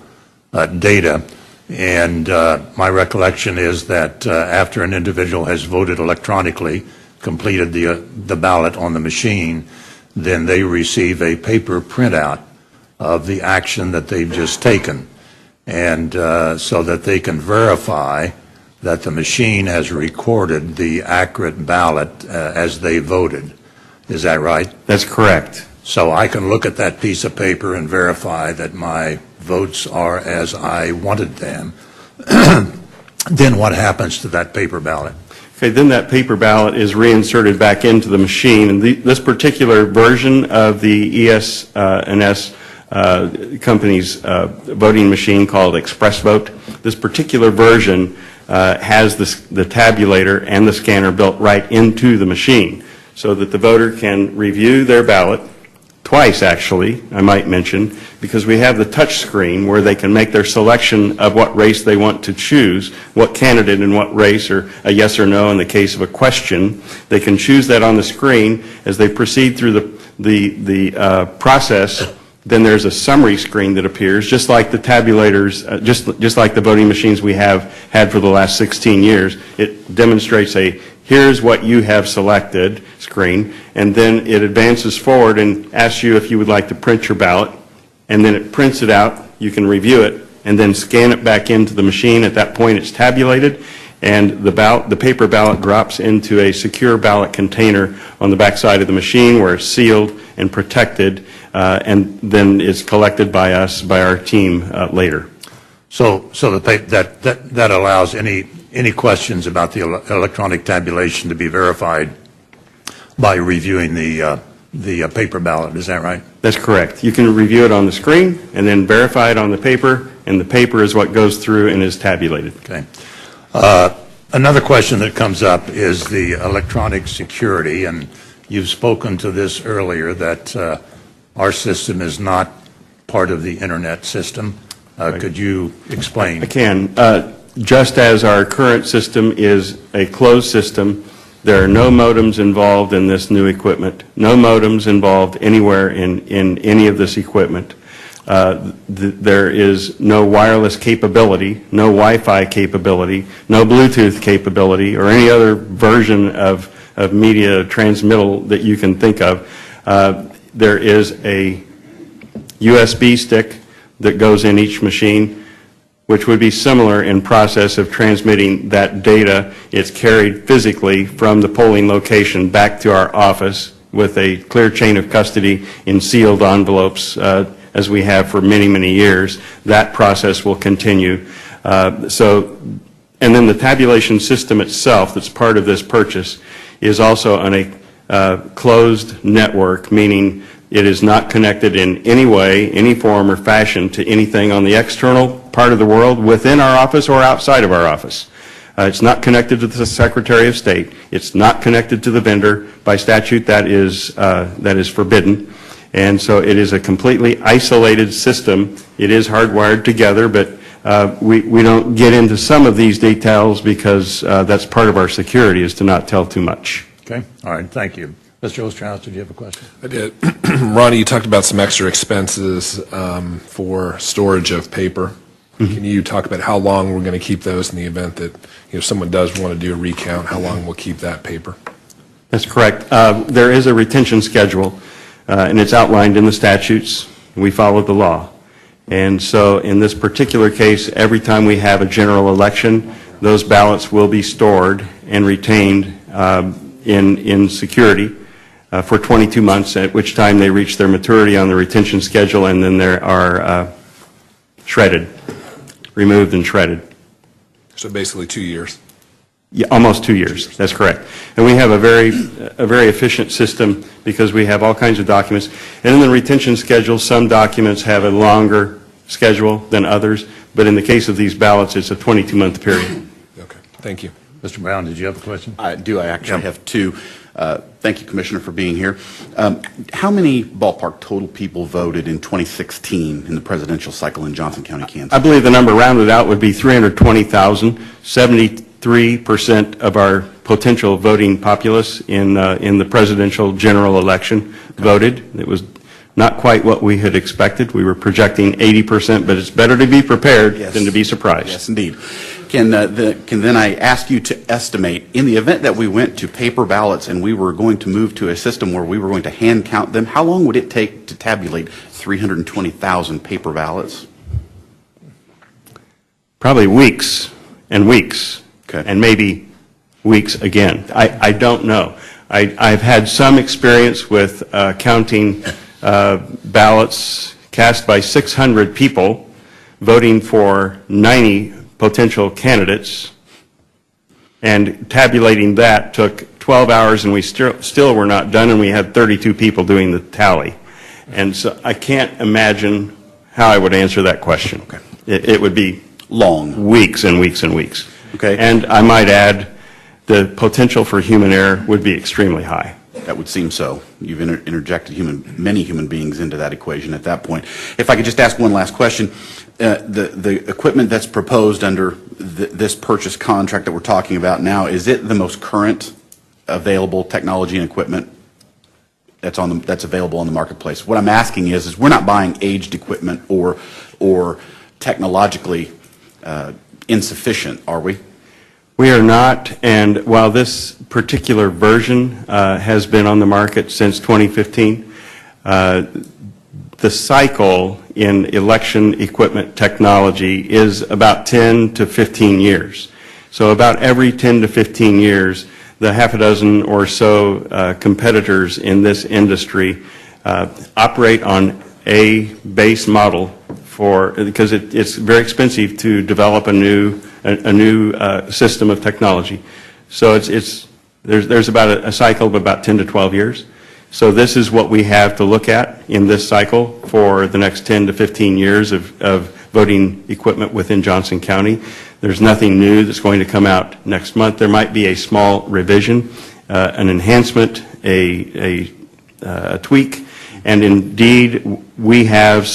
data. And my recollection is that after an individual has voted electronically, completed the ballot on the machine, then they receive a paper printout of the action that they've just taken, and so that they can verify that the machine has recorded the accurate ballot as they voted. Is that right? That's correct. So I can look at that piece of paper and verify that my votes are as I wanted them. Then what happens to that paper ballot? Okay, then that paper ballot is reinserted back into the machine, and this particular version of the ES&S company's voting machine called Express Vote, this particular version has the tabulator and the scanner built right into the machine, so that the voter can review their ballot twice, actually, I might mention, because we have the touch screen where they can make their selection of what race they want to choose, what candidate in what race, or a yes or no in the case of a question. They can choose that on the screen. As they proceed through the process, then there's a summary screen that appears, just like the tabulators, just like the voting machines we have had for the last 16 years. It demonstrates a here's what you have selected screen, and then it advances forward and asks you if you would like to print your ballot, and then it prints it out. You can review it, and then scan it back into the machine. At that point, it's tabulated, and the paper ballot drops into a secure ballot container on the back side of the machine where it's sealed and protected, and then is collected by us, by our team later. So that allows any questions about the electronic tabulation to be verified by reviewing the paper ballot, is that right? That's correct. You can review it on the screen and then verify it on the paper, and the paper is what goes through and is tabulated. Okay. Another question that comes up is the electronic security, and you've spoken to this earlier, that our system is not part of the internet system. Could you explain? I can. Just as our current system is a closed system, there are no modems involved in this new equipment, no modems involved anywhere in any of this equipment. There is no wireless capability, no Wi-Fi capability, no Bluetooth capability, or any other version of media transmittal that you can think of. There is a USB stick that goes in each machine, which would be similar in process of transmitting that data. It's carried physically from the polling location back to our office with a clear chain of custody in sealed envelopes, as we have for many, many years. That process will continue. And then the tabulation system itself that's part of this purchase is also on a closed network, meaning it is not connected in any way, any form or fashion to anything on the external part of the world within our office or outside of our office. It's not connected to the Secretary of State. It's not connected to the vendor. By statute, that is forbidden. And so it is a completely isolated system. It is hardwired together, but we don't get into some of these details because that's part of our security, is to not tell too much. Okay. All right. Thank you. Mr. Osterhaus, did you have a question? I did. Ronnie, you talked about some extra expenses for storage of paper. Mm-hmm. Can you talk about how long we're going to keep those in the event that someone does want to do a recount? How long we'll keep that paper? That's correct. There is a retention schedule, and it's outlined in the statutes. We follow the law. And so in this particular case, every time we have a general election, those ballots will be stored and retained in security for 22 months, at which time they reach their maturity on the retention schedule, and then they are shredded, removed and shredded. So basically 2 years. Yeah, almost 2 years. That's correct. And we have a very efficient system because we have all kinds of documents. And in the retention schedule, some documents have a longer schedule than others, but in the case of these ballots, it's a 22-month period. Okay. Thank you. Mr. Brown, did you have a question? I do. I actually have two. Thank you, Commissioner, for being here. How many ballpark total people voted in 2016 in the presidential cycle in Johnson County, Kansas? I believe the number rounded out would be 320,000. 73% of our potential voting populace in the presidential general election voted. It was not quite what we had expected. We were projecting 80%, but it's better to be prepared than to be surprised. Yes, indeed. Can then I ask you to estimate, in the event that we went to paper ballots and we were going to move to a system where we were going to hand count them, how long would it take to tabulate 320,000 paper ballots? Probably weeks and weeks, and maybe weeks again. I don't know. I've had some experience with counting ballots cast by 600 people voting for 90 potential candidates, and tabulating that took 12 hours, and we still were not done, and we had 32 people doing the tally. And so I can't imagine how I would answer that question. Okay. It would be long. Weeks and weeks and weeks. Okay. And I might add, the potential for human error would be extremely high. That would seem so. You've interjected many human beings into that equation at that point. If I could just ask one last question. The equipment that's proposed under this purchase contract that we're talking about now, is it the most current available technology and equipment? that's available in the marketplace. What I'm asking is we're not buying aged equipment or technologically insufficient, are we? We are not, and while this particular version has been on the market since 2015, the cycle in election equipment technology is about 10 to 15 years. So about every 10 to 15 years, the half a dozen or so competitors in this industry operate on a base model because it's very expensive to develop a new system of technology. So there's about a cycle of about 10 to 12 years. So this is what we have to look at in this cycle for the next 10 to 15 years of voting equipment within Johnson County. There's nothing new that's going to come out next month. There might be a small revision, an enhancement, a tweak, and indeed we have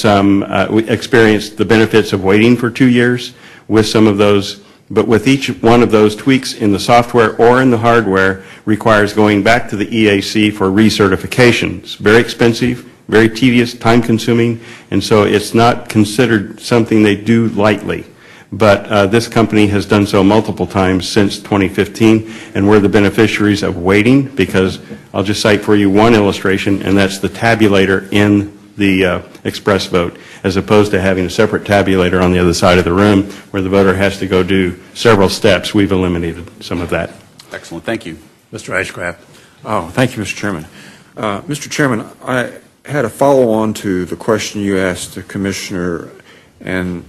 we experienced the benefits of waiting for 2 years with some of those, but with each one of those tweaks in the software or in the hardware requires going back to the EAC for recertification. It's very expensive, very tedious, time-consuming, and so it's not considered something they do lightly. But this company has done so multiple times since 2015, and we're the beneficiaries of waiting because I'll just cite for you one illustration, and that's the tabulator in the express vote, as opposed to having a separate tabulator on the other side of the room where the voter has to go do several steps. We've eliminated some of that. Excellent. Thank you. Mr. Ashcraft. Oh, thank you, Mr. Chairman. Mr. Chairman, I had a follow-on to the question you asked the Commissioner, and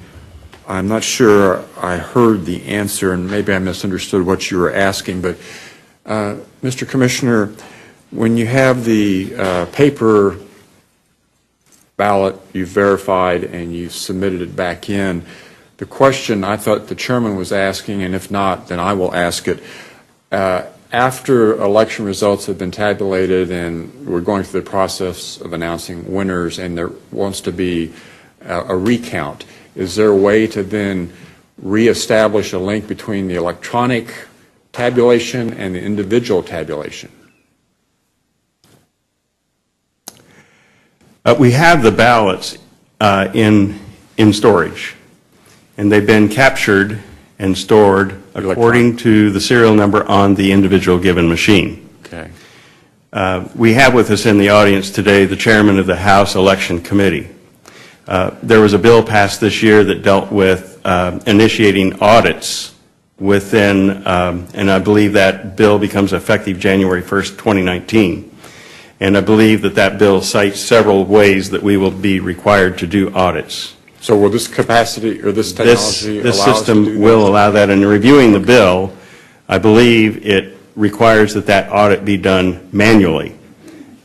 I'm not sure I heard the answer, and maybe I misunderstood what you were asking, but Mr. Commissioner, when you have the paper ballot you've verified and you've submitted it back in, the question I thought the Chairman was asking, and if not, then I will ask it, after election results have been tabulated and we're going through the process of announcing winners and there wants to be a recount, is there a way to then reestablish a link between the electronic tabulation and the individual tabulation? We have the ballots in storage, and they've been captured and stored according to the serial number on the individual given machine. Okay. We have with us in the audience today the chairman of the House Election Committee. There was a bill passed this year that dealt with initiating audits within, and I believe that bill becomes effective January 1st, 2019. And I believe that bill cites several ways that we will be required to do audits. So will this capacity or this technology This allow us to do system that? will allow that. And in reviewing the bill, I believe it requires that audit be done manually.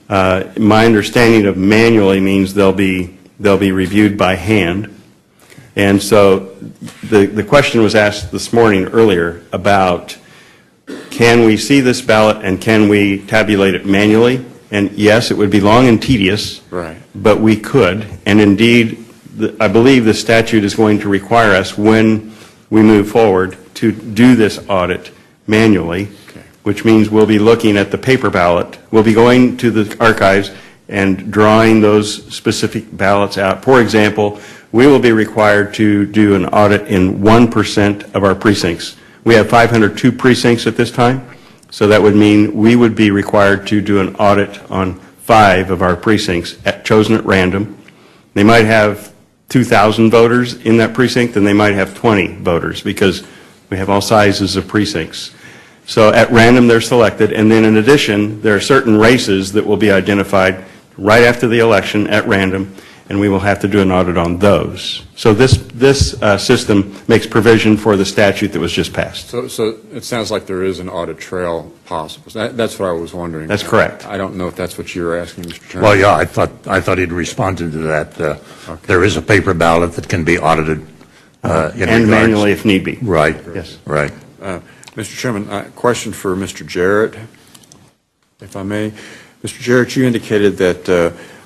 My understanding of manually means they'll be reviewed by hand. And so the question was asked this morning earlier about, can we see this ballot and can we tabulate it manually? And yes, it would be long and tedious, right, but we could. And indeed, I believe the statute is going to require us, when we move forward, to do this audit manually, okay, which means we'll be looking at the paper ballot. We'll be going to the archives and drawing those specific ballots out. For example, we will be required to do an audit in 1% of our precincts. We have 502 precincts at this time, so that would mean we would be required to do an audit on 5 of our precincts chosen at random. They might have 2,000 voters in that precinct, and they might have 20 voters because we have all sizes of precincts. So at random they're selected, and then in addition there are certain races that will be identified right after the election at random, and we will have to do an audit on those. So this system makes provision for the statute that was just passed. So it sounds like there is an audit trail possible. That's what I was wondering. That's correct. I don't know if that's what you were asking, Mr. Chairman. Well, yeah, I thought he'd responded to that. Okay. There is a paper ballot that can be audited and manually if need be. Right. Yes. Right. Mr. Chairman, a question for Mr. Jarrett, if I may. Mr. Jarrett, you indicated that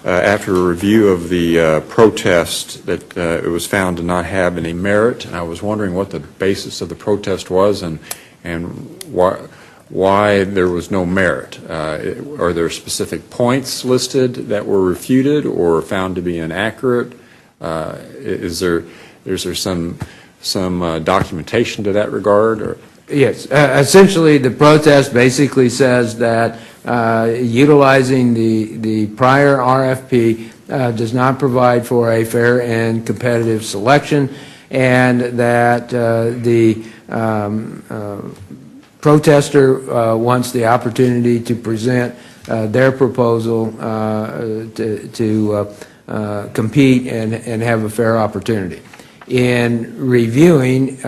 after a review of the protest that it was found to not have any merit, and I was wondering what the basis of the protest was and why there was no merit. Are there specific points listed that were refuted or found to be inaccurate? Is there some documentation to that regard? Or? Yes. Essentially, the protest basically says that utilizing the prior RFP does not provide for a fair and competitive selection, and that the protester wants the opportunity to present their proposal to compete and have a fair opportunity. In reviewing,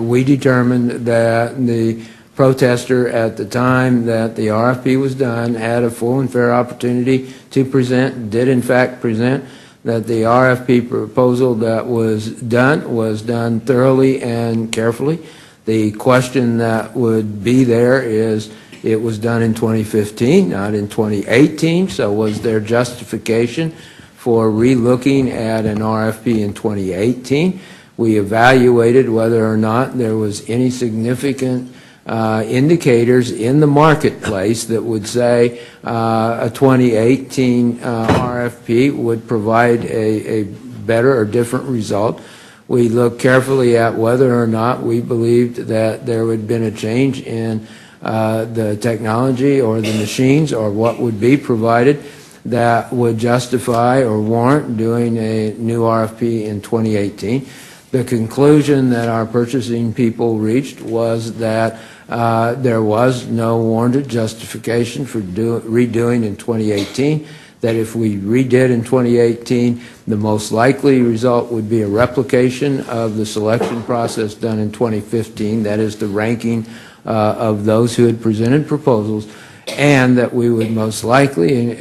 we determined that the protester at the time that the RFP was done had a full and fair opportunity to present, did in fact present, that the RFP proposal that was done thoroughly and carefully. The question that would be there is, it was done in 2015, not in 2018, so was there justification for re-looking at an RFP in 2018? We evaluated whether or not there was any significant indicators in the marketplace that would say a 2018 RFP would provide a better or different result. We looked carefully at whether or not we believed that there would have been a change in the technology or the machines or what would be provided that would justify or warrant doing a new RFP in 2018. The conclusion that our purchasing people reached was that there was no warranted justification for redoing in 2018, that if we redid in 2018, the most likely result would be a replication of the selection process done in 2015, that is the ranking of those who had presented proposals, and that we would most likely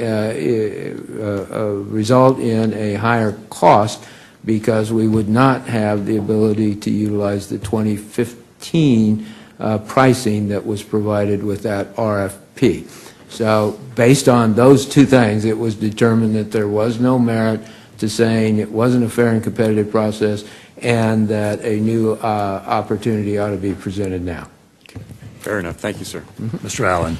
result in a higher cost because we would not have the ability to utilize the 2015 pricing that was provided with that RFP. So based on those two things, it was determined that there was no merit to saying it wasn't a fair and competitive process and that a new opportunity ought to be presented now. Fair enough. Thank you, sir. Mr. Allen.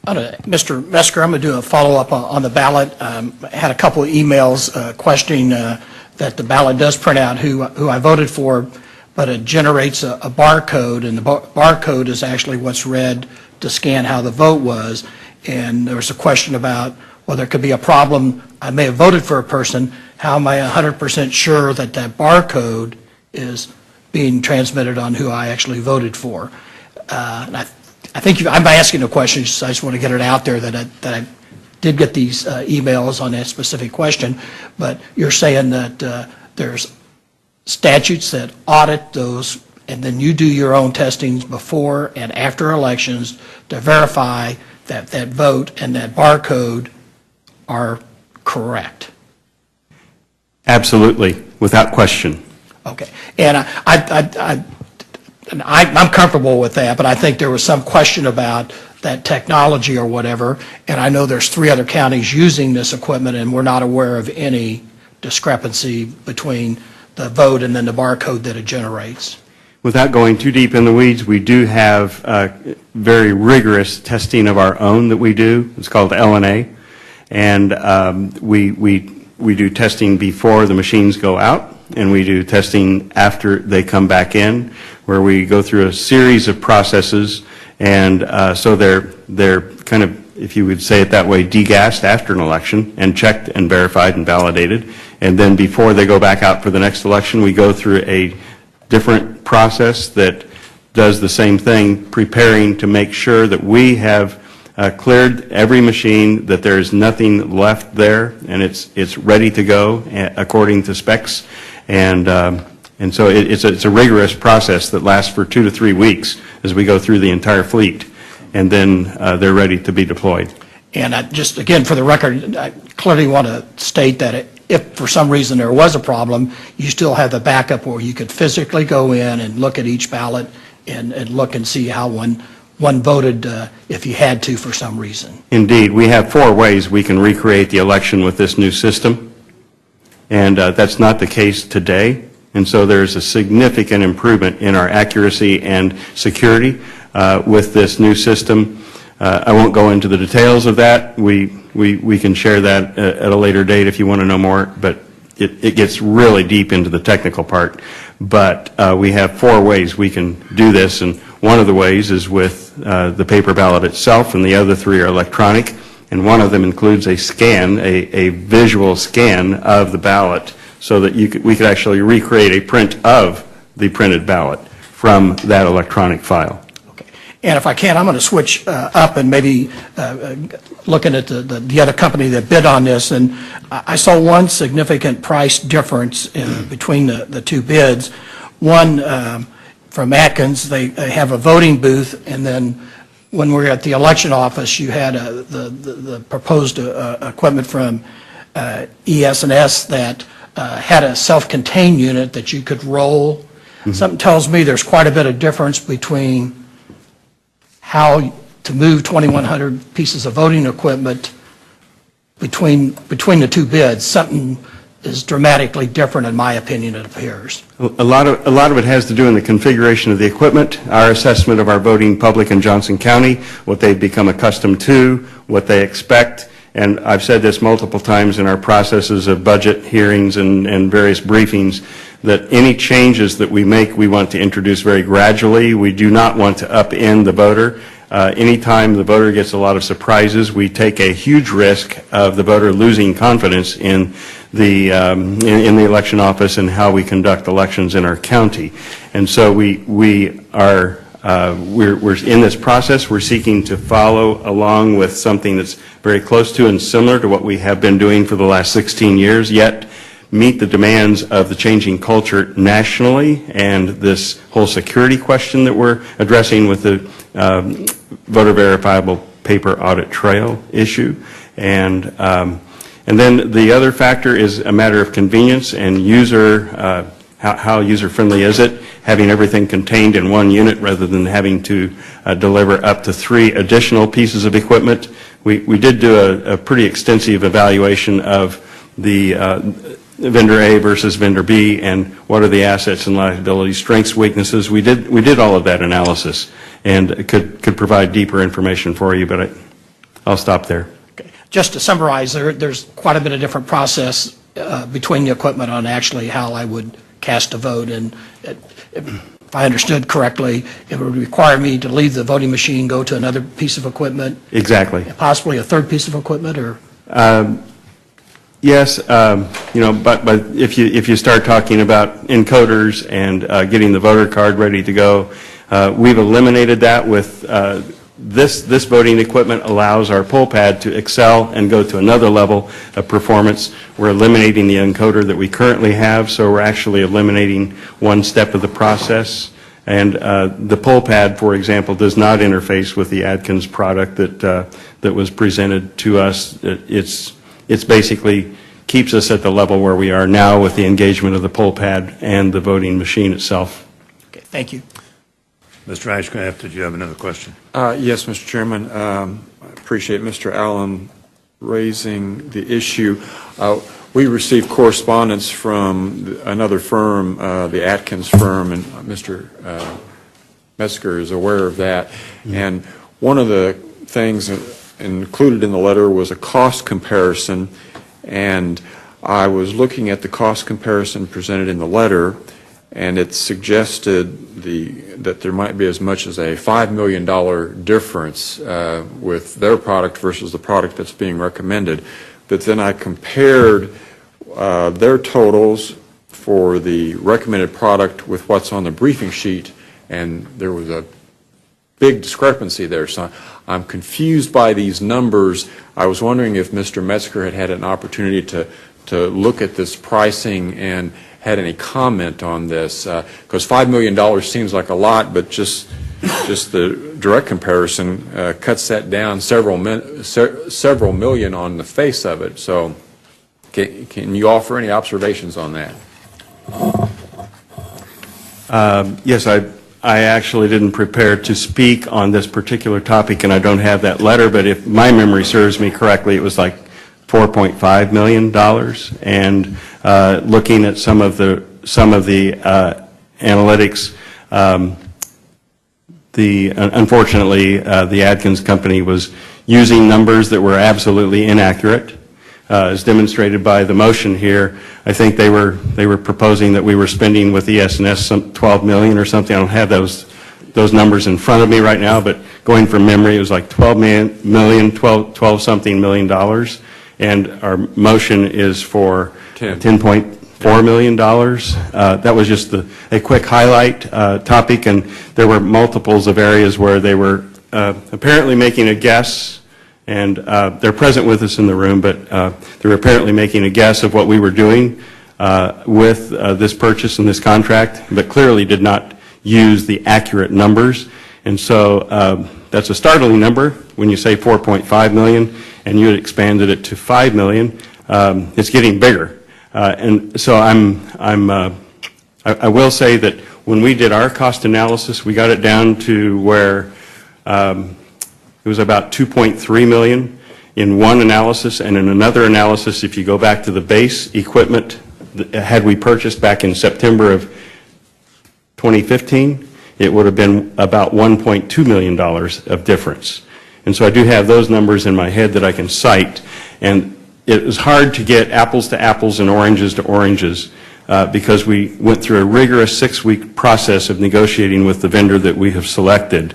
Mr. Mesker, I'm going to do a follow-up on the ballot. I had a couple of emails questioning that the ballot does print out who I voted for, but it generates a barcode, and the barcode is actually what's read to scan how the vote was. And there was a question about, well, there could be a problem. I may have voted for a person. How am I 100% sure that that barcode is being transmitted on who I actually voted for? And I think I'm asking a question, so I just want to get it out there that I did get these emails on that specific question, but you're saying that there's statutes that audit those, and then you do your own testings before and after elections to verify that that vote and that barcode are correct. Absolutely, without question. Okay, and I'm comfortable with that, but I think there was some question about that technology or whatever, and I know there's 3 other counties using this equipment, and we're not aware of any discrepancy between the vote and then the barcode that it generates. Without going too deep in the weeds, we do have very rigorous testing of our own that we do. It's called LNA, and we do testing before the machines go out, and we do testing after they come back in, where we go through a series of processes, and so they're kind of, if you would say it that way, degassed after an election and checked and verified and validated. And then before they go back out for the next election, we go through a different process that does the same thing, preparing to make sure that we have cleared every machine, that there's nothing left there, and it's ready to go according to specs. And so it's a rigorous process that lasts for 2 to 3 weeks as we go through the entire fleet, and then they're ready to be deployed. And I just, again, for the record, I clearly want to state that if for some reason there was a problem, you still have the backup where you could physically go in and look at each ballot and look and see how one voted if you had to for some reason. Indeed. We have 4 ways we can recreate the election with this new system, and that's not the case today. And so there's a significant improvement in our accuracy and security. with this new system. I won't go into the details of that. We can share that at a later date if you want to know more, but it gets really deep into the technical part. But we have 4 ways we can do this, and one of the ways is with the paper ballot itself, and the other 3 are electronic, and one of them includes a scan, a visual scan of the ballot, so that we could actually recreate a print of the printed ballot from that electronic file. And if I can, I'm going to switch up and maybe looking at the other company that bid on this, and I saw one significant price difference between the 2 bids. One from Atkins, they have a voting booth, and then when we were at the election office, you had the proposed equipment from ES&S that had a self-contained unit that you could roll. Mm-hmm. Something tells me there's quite a bit of difference between how to move 2,100 pieces of voting equipment between the 2 bids. Something is dramatically different, in my opinion, it appears. A lot of it has to do in the configuration of the equipment, our assessment of our voting public in Johnson County, what they've become accustomed to, what they expect. And I've said this multiple times in our processes of budget hearings and various briefings, that any changes that we make, we want to introduce very gradually. We do not want to upend the voter. Anytime the voter gets a lot of surprises, we take a huge risk of the voter losing confidence in the election office and how we conduct elections in our county. And so we're in this process. We're seeking to follow along with something that's very close to and similar to what we have been doing for the last 16 years, yet meet the demands of the changing culture nationally and this whole security question that we're addressing with the voter verifiable paper audit trail issue. And then the other factor is a matter of convenience and user, how user-friendly is it, having everything contained in one unit rather than having to deliver up to 3 additional pieces of equipment. We did do a pretty extensive evaluation of the vendor A versus vendor B and what are the assets and liabilities, strengths, weaknesses. We did all of that analysis and could provide deeper information for you, but I'll stop there. Okay. Just to summarize, there's quite a bit of different process between the equipment on actually how I would cast a vote, and if I understood correctly, it would require me to leave the voting machine, go to another piece of equipment. Exactly. Possibly a 3rd piece of equipment, or? Yes, but if you start talking about encoders and getting the voter card ready to go, we've eliminated that with this voting equipment allows our poll pad to excel and go to another level of performance. We're eliminating the encoder that we currently have, so we're actually eliminating one step of the process. And the poll pad, for example, does not interface with the Atkins product that was presented to us. It's basically keeps us at the level where we are now with the engagement of the poll pad and the voting machine itself. Okay, thank you. Mr. Ashcraft, did you have another question? Yes, Mr. Chairman. I appreciate Mr. Allen raising the issue. We received correspondence from another firm, the Atkins firm, and Mr. Metzger is aware of that. Mm-hmm. And one of the things included in the letter was a cost comparison, and I was looking at the cost comparison presented in the letter, and it suggested that there might be as much as a $5 million difference with their product versus the product that's being recommended. But then I compared their totals for the recommended product with what's on the briefing sheet, and there was a big discrepancy there. So I'm confused by these numbers. I was wondering if Mr. Metzger had had an opportunity to look at this pricing and had any comment on this, because $5 million seems like a lot, but just the direct comparison cuts that down several million on the face of it. So can you offer any observations on that? Yes, I actually didn't prepare to speak on this particular topic, and I don't have that letter, but if my memory serves me correctly, it was like $4.5 million, and looking at some of the analytics, unfortunately, the Adkins company was using numbers that were absolutely inaccurate, as demonstrated by the motion here. I think they were proposing that we were spending with ES&S some $12 million or something. I don't have those numbers in front of me right now, but going from memory, it was like $12 something million, and our motion is for $10.4 million. That was just a quick highlight topic, and there were multiples of areas where they were apparently making a guess, and they're present with us in the room, but they were apparently making a guess of what we were doing with this purchase and this contract, but clearly did not use the accurate numbers. And so that's a startling number when you say 4.5 million and you had expanded it to 5 million. It's getting bigger. And so I will say that when we did our cost analysis, we got it down to where it was about 2.3 million in one analysis, and in another analysis, if you go back to the base equipment, had we purchased back in September of 2015, it would have been about $1.2 million of difference. And so I do have those numbers in my head that I can cite, and it was hard to get apples to apples and oranges to oranges because we went through a rigorous 6-week process of negotiating with the vendor that we have selected.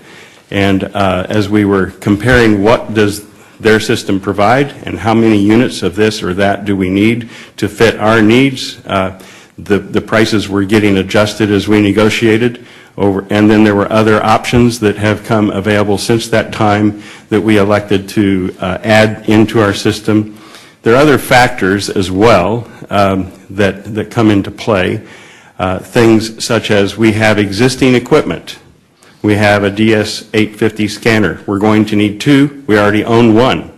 And as we were comparing what does their system provide and how many units of this or that do we need to fit our needs, the prices were getting adjusted as we negotiated. And then there were other options that have come available since that time that we elected to add into our system. There are other factors as well that come into play. Things such as we have existing equipment. We have a DS-850 scanner. We're going to need 2. We already own 1.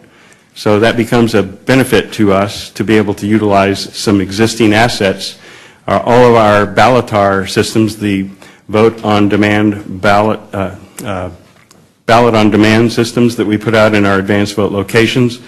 So that becomes a benefit to us to be able to utilize some existing assets. All of our Ballotar systems, the vote on demand ballot on demand systems that we put out in our advanced vote locations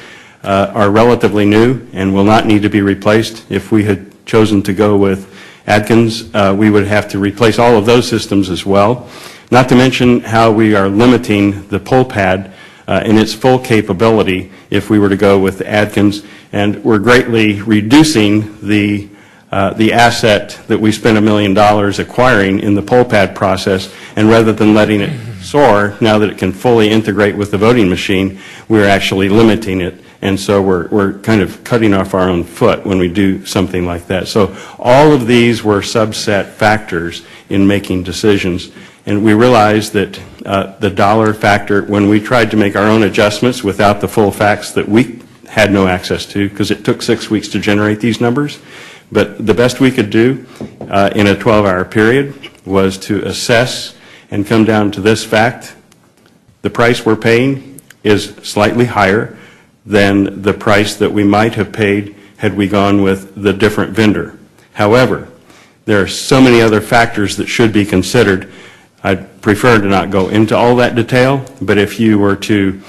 are relatively new and will not need to be replaced. If we had chosen to go with Adkins, we would have to replace all of those systems as well. Not to mention how we are limiting the pull pad in its full capability if we were to go with Adkins, and we're greatly reducing the asset that we spent $1 million acquiring in the poll pad process, and rather than letting it soar, now that it can fully integrate with the voting machine, we're actually limiting it. And so we're kind of cutting off our own foot when we do something like that. So all of these were subset factors in making decisions. And we realized that the dollar factor, when we tried to make our own adjustments without the full facts that we had no access to, because it took 6 weeks to generate these numbers, but the best we could do in a 12-hour period was to assess and come down to this fact: the price we're paying is slightly higher than the price that we might have paid had we gone with the different vendor. However, there are so many other factors that should be considered. I'd prefer to not go into all that detail, but if you were to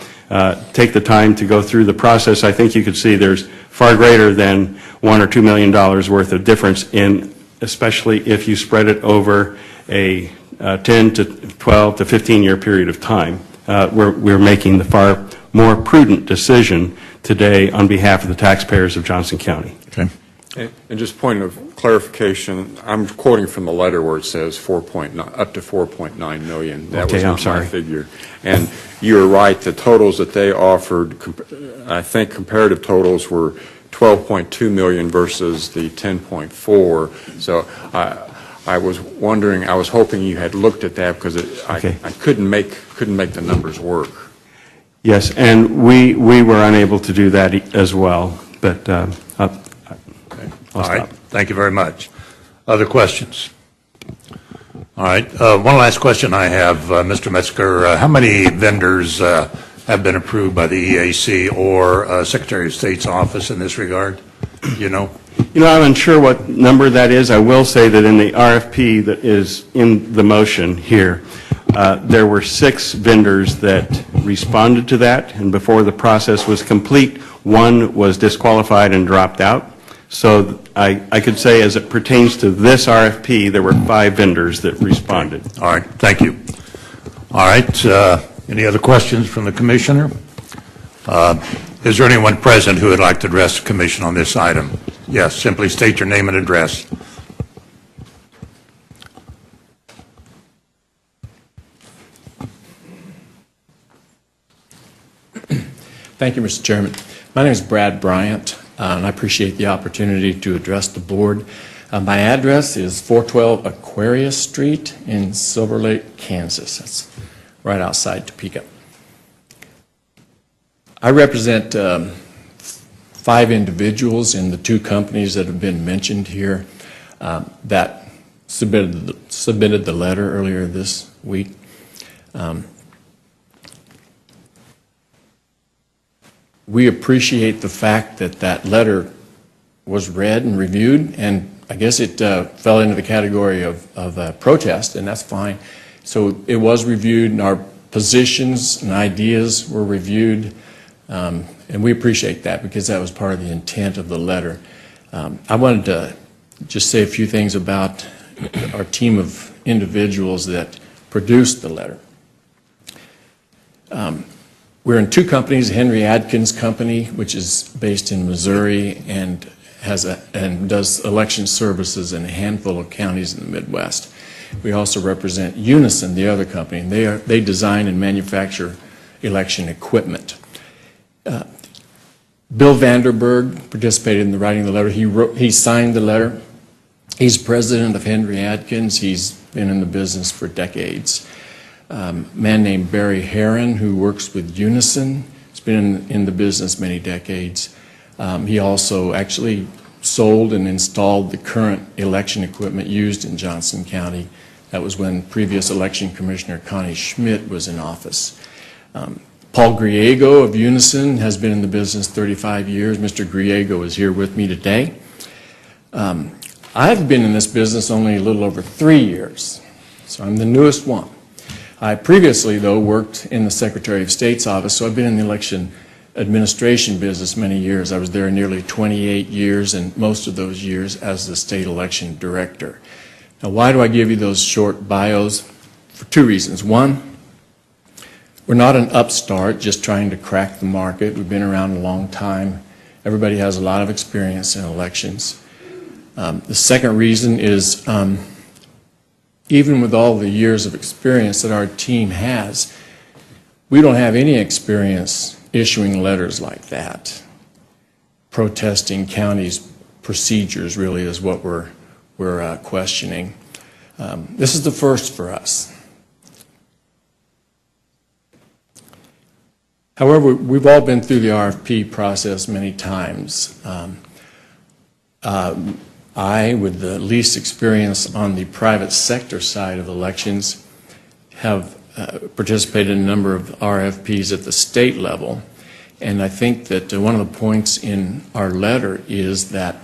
take the time to go through the process, I think you could see there's far greater than $1 or $2 million worth of difference in, especially if you spread it over a 10 to 12 to 15-year period of time. We're making the far more prudent decision today on behalf of the taxpayers of Johnson County. Okay. And just point of clarification, I'm quoting from the letter where it says up to 4.9 million. That was not my figure. And you're right, the totals that they offered, I think comparative totals were 12.2 million versus the 10.4. So I was wondering, I was hoping you had looked at that because I couldn't make the numbers work. Yes, and we were unable to do that as well, but All right, thank you very much. Other questions? All right, one last question I have, Mr. Metzger. How many vendors have been approved by the EAC or Secretary of State's office in this regard? You know? You know, I'm unsure what number that is. I will say that in the RFP that is in the motion here, there were 6 vendors that responded to that, and before the process was complete, 1 was disqualified and dropped out. So I could say as it pertains to this RFP, there were 5 vendors that responded. All right, thank you. All right, any other questions from the Commissioner? Is there anyone present who would like to address the Commission on this item? Yes, simply state your name and address. Thank you, Mr. Chairman. My name is Brad Bryant, and I appreciate the opportunity to address the board. My address is 412 Aquarius Street in Silver Lake, Kansas. That's right outside Topeka. I represent 5 individuals in the 2 companies that have been mentioned here that submitted the letter earlier this week. We appreciate the fact that that letter was read and reviewed, and I guess it fell into the category of protest, and that's fine. So it was reviewed, and our positions and ideas were reviewed, and we appreciate that because that was part of the intent of the letter. I wanted to just say a few things about our team of individuals that produced the letter. We're in 2 companies, Henry Adkins Company, which is based in Missouri and does election services in a handful of counties in the Midwest. We also represent Unison, the other company, and they design and manufacture election equipment. Bill Vanderberg participated in the writing of the letter. He signed the letter. He's president of Henry Adkins. He's been in the business for decades. A man named Barry Heron, who works with Unison, has been in the business many decades. He also actually sold and installed the current election equipment used in Johnson County. That was when previous election commissioner Connie Schmidt was in office. Paul Griego of Unison has been in the business 35 years. Mr. Griego is here with me today. I've been in this business only a little over 3 years, so I'm the newest one. I previously, though, worked in the Secretary of State's office, so I've been in the election administration business many years. I was there nearly 28 years, and most of those years as the state election director. Now, why do I give you those short bios? For 2 reasons. One, we're not an upstart just trying to crack the market. We've been around a long time. Everybody has a lot of experience in elections. The second reason is even with all the years of experience that our team has, we don't have any experience issuing letters like that. Protesting counties' procedures really is what we're questioning. This is the first for us. However, we've all been through the RFP process many times. I, with the least experience on the private sector side of elections, have participated in a number of RFPs at the state level. And I think that one of the points in our letter is that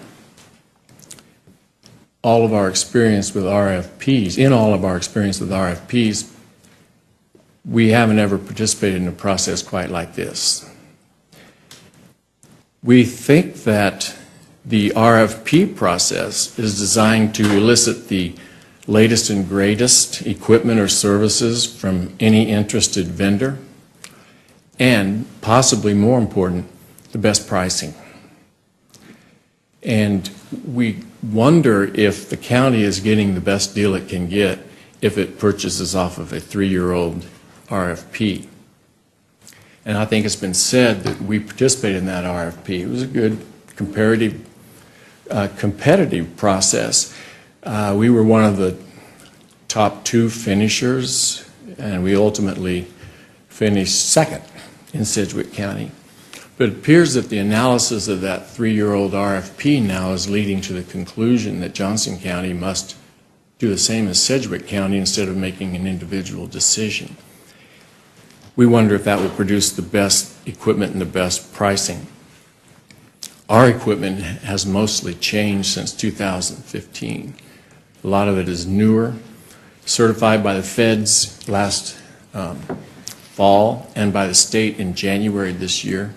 all of our experience with RFPs, we haven't ever participated in a process quite like this. We think that the RFP process is designed to elicit the latest and greatest equipment or services from any interested vendor, and possibly more important, the best pricing. And we wonder if the county is getting the best deal it can get if it purchases off of a 3-year-old RFP. And I think it's been said that we participated in that RFP. It was a good competitive process. We were one of the top 2 finishers, and we ultimately finished second in Sedgwick County. But it appears that the analysis of that 3-year-old RFP now is leading to the conclusion that Johnson County must do the same as Sedgwick County instead of making an individual decision. We wonder if that will produce the best equipment and the best pricing. Our equipment has mostly changed since 2015. A lot of it is newer, certified by the feds last fall and by the state in January this year.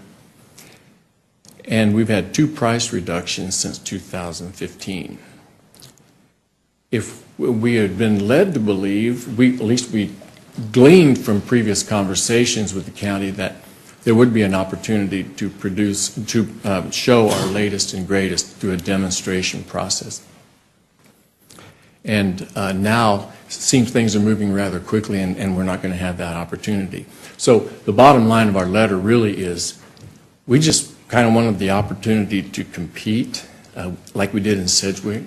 And we've had 2 price reductions since 2015. If we had been led to believe, at least we gleaned from previous conversations with the county that there would be an opportunity to show our latest and greatest through a demonstration process. And now it seems things are moving rather quickly, and we're not going to have that opportunity. So the bottom line of our letter really is we just kind of wanted the opportunity to compete like we did in Sedgwick.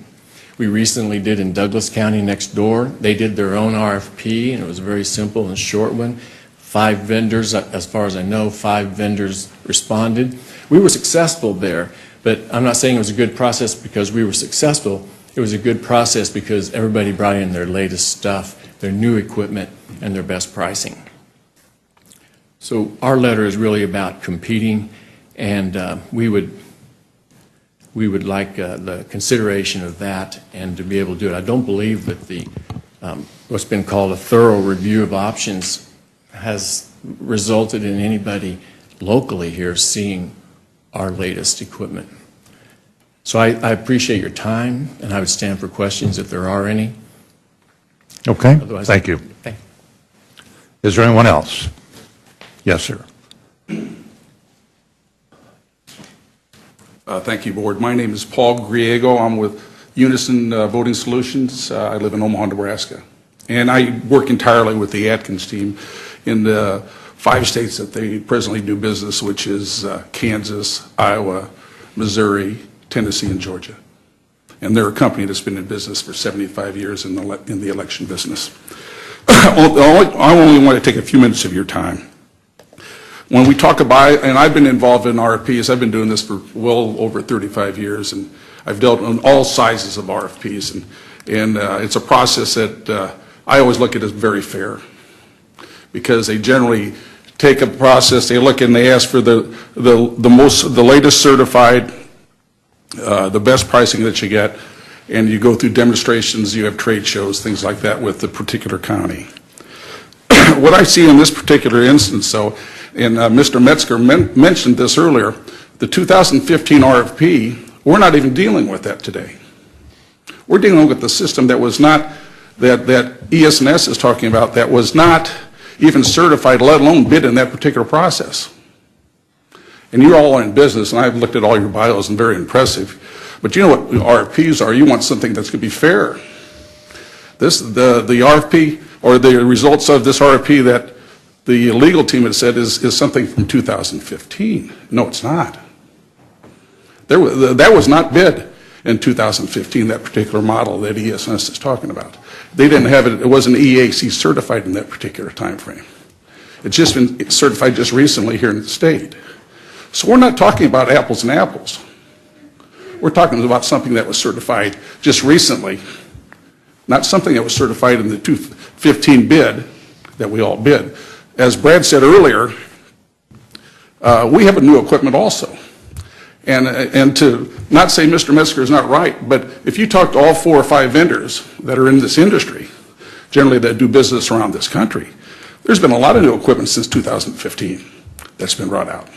We recently did in Douglas County next door. They did their own RFP, and it was a very simple and short one. 5 vendors, as far as I know, 5 vendors responded. We were successful there, but I'm not saying it was a good process because we were successful. It was a good process because everybody brought in their latest stuff, their new equipment, and their best pricing. So our letter is really about competing, and we would like the consideration of that and to be able to do it. I don't believe that the what's been called a thorough review of options has resulted in anybody locally here seeing our latest equipment. So I appreciate your time, and I would stand for questions if there are any. Okay, Otherwise, thank you. Okay. Is there anyone else? Yes, sir. Thank you, Board. My name is Paul Griego. I'm with Unison Voting Solutions. I live in Omaha, Nebraska. And I work entirely with the Atkins team in the 5 states that they presently do business, which is Kansas, Iowa, Missouri, Tennessee, and Georgia. And they're a company that's been in business for 75 years in the election business. I only want to take a few minutes of your time. When we talk about, and I've been involved in RFPs, I've been doing this for well over 35 years, and I've dealt on all sizes of RFPs, and it's a process that I always look at as very fair, because they generally take a process, they look and they ask for the latest certified, the best pricing that you get, and you go through demonstrations, you have trade shows, things like that with the particular county. What I see in this particular instance, though, and Mr. Metzger mentioned this earlier, the 2015 RFP, we're not even dealing with that today. We're dealing with the system that was not, that ES&S is talking about, that was not even certified, let alone bid in that particular process. And you're all in business, and I've looked at all your bios and very impressive. But you know what RFPs are. You want something that's going to be fair. The RFP, or the results of this RFP that the legal team has said is something from 2015. No, it's not. That was not bid in 2015, that particular model that ES&S is talking about. They didn't have it, it wasn't EAC certified in that particular time frame. It's just been certified just recently here in the state. So we're not talking about apples and apples. We're talking about something that was certified just recently, not something that was certified in the 2015 bid that we all bid. As Brad said earlier, we have a new equipment also. And to not say Mr. Metzger is not right, but if you talk to all 4 or 5 vendors that are in this industry, generally that do business around this country, there's been a lot of new equipment since 2015 that's been brought out.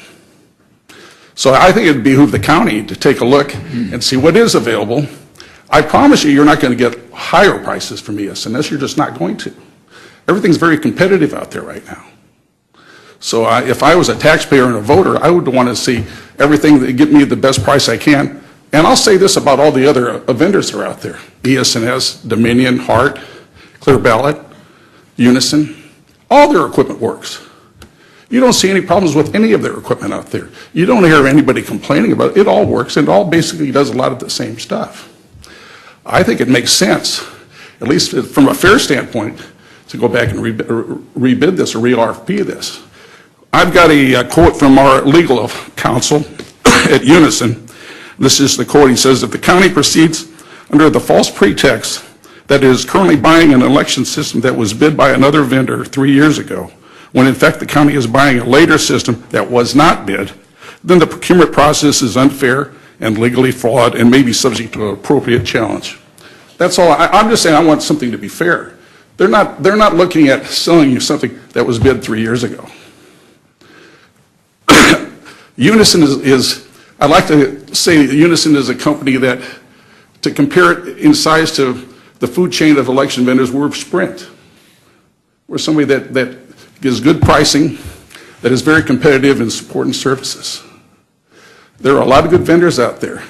So I think it would behoove the county to take a look and see what is available. I promise you're not going to get higher prices from ES&S. You're just not going to. Everything's very competitive out there right now. So if I was a taxpayer and a voter, I would want to see everything that get me the best price I can. And I'll say this about all the other vendors that are out there. ES&S, Dominion, Hart, Clear Ballot, Unison, all their equipment works. You don't see any problems with any of their equipment out there. You don't hear anybody complaining about it. It all works, and it all basically does a lot of the same stuff. I think it makes sense, at least from a fair standpoint, to go back and rebid this or re-RFP this. I've got a quote from our legal counsel at Unison. This is the quote. He says, if the county proceeds under the false pretext that it is currently buying an election system that was bid by another vendor 3 years ago, when in fact the county is buying a later system that was not bid, then the procurement process is unfair and legally flawed and may be subject to an appropriate challenge. That's all. I'm just saying I want something to be fair. They're not looking at selling you something that was bid 3 years ago. Unison is, I'd like to say that Unison is a company that, to compare it in size to the food chain of election vendors, we're Sprint. We're somebody that gives good pricing, that is very competitive in support and services. There are a lot of good vendors out there.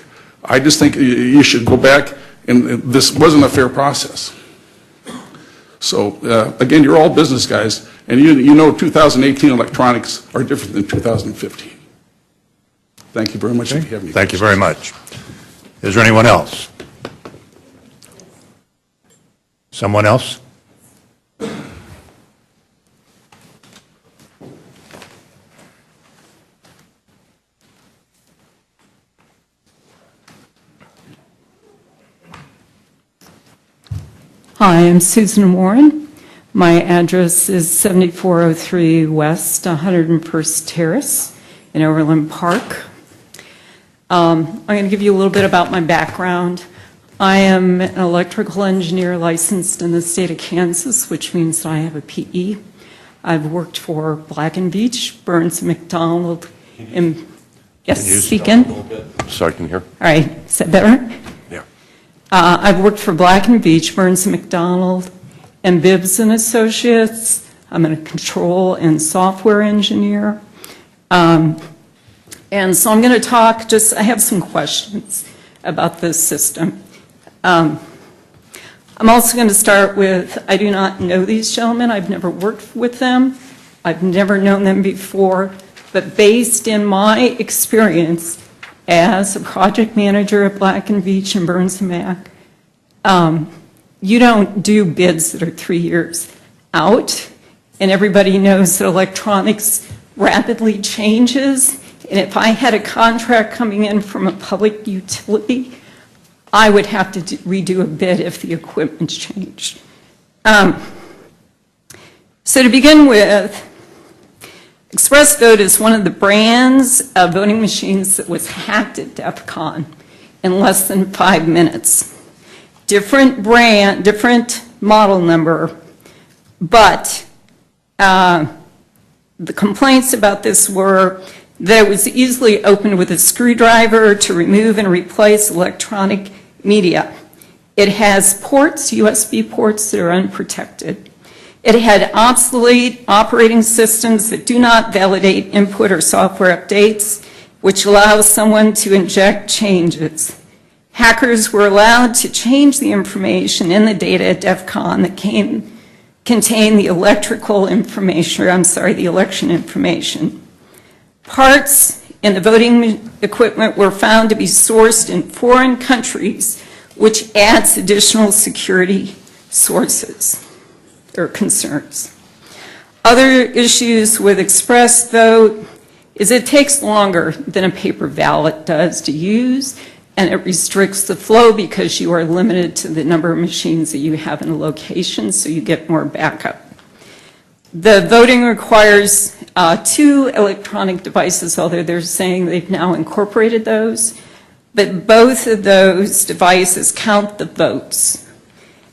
I just think you should go back, and this wasn't a fair process. So, again, you're all business guys, and you know 2018 electronics are different than 2015. Thank you very much. If you have any Thank you very much. Is there anyone else? Someone else? Hi, I'm Susan Warren. My address is 7403 West 101st Terrace in Overland Park. I'm going to give you a little bit about my background. I am an electrical engineer licensed in the state of Kansas, which means that I have a PE. I've worked for Black & Veatch, Burns & McDonnell, and yes, speaking. So I can hear. All right, is that better? Yeah. I've worked for Black & Veatch, Burns & McDonnell, and Bibbs & Associates. I'm a control and software engineer. And so I'm going to talk, I have some questions about this system. I'm also going to start with, I do not know these gentlemen. I've never worked with them. I've never known them before. But based in my experience as a project manager at Black & Veatch and Burns & Mac, you don't do bids that are 3 years out. And everybody knows that electronics rapidly changes. And if I had a contract coming in from a public utility, I would have to redo a bid if the equipment's changed. So to begin with, Express Vote is one of the brands of voting machines that was hacked at DEF CON in less than 5 minutes. Different brand, different model number, but the complaints about this were that it was easily opened with a screwdriver to remove and replace electronic media. It has ports, USB ports, that are unprotected. It had obsolete operating systems that do not validate input or software updates, which allows someone to inject changes. Hackers were allowed to change the information in the data at DEF CON that contained the the election information. Parts in the voting equipment were found to be sourced in foreign countries, which adds additional security sources or concerns. Other issues with Express Vote is it takes longer than a paper ballot does to use, and it restricts the flow because you are limited to the number of machines that you have in a location, so you get more backup. The voting requires 2 electronic devices, although they're saying they've now incorporated those, but both of those devices count the votes.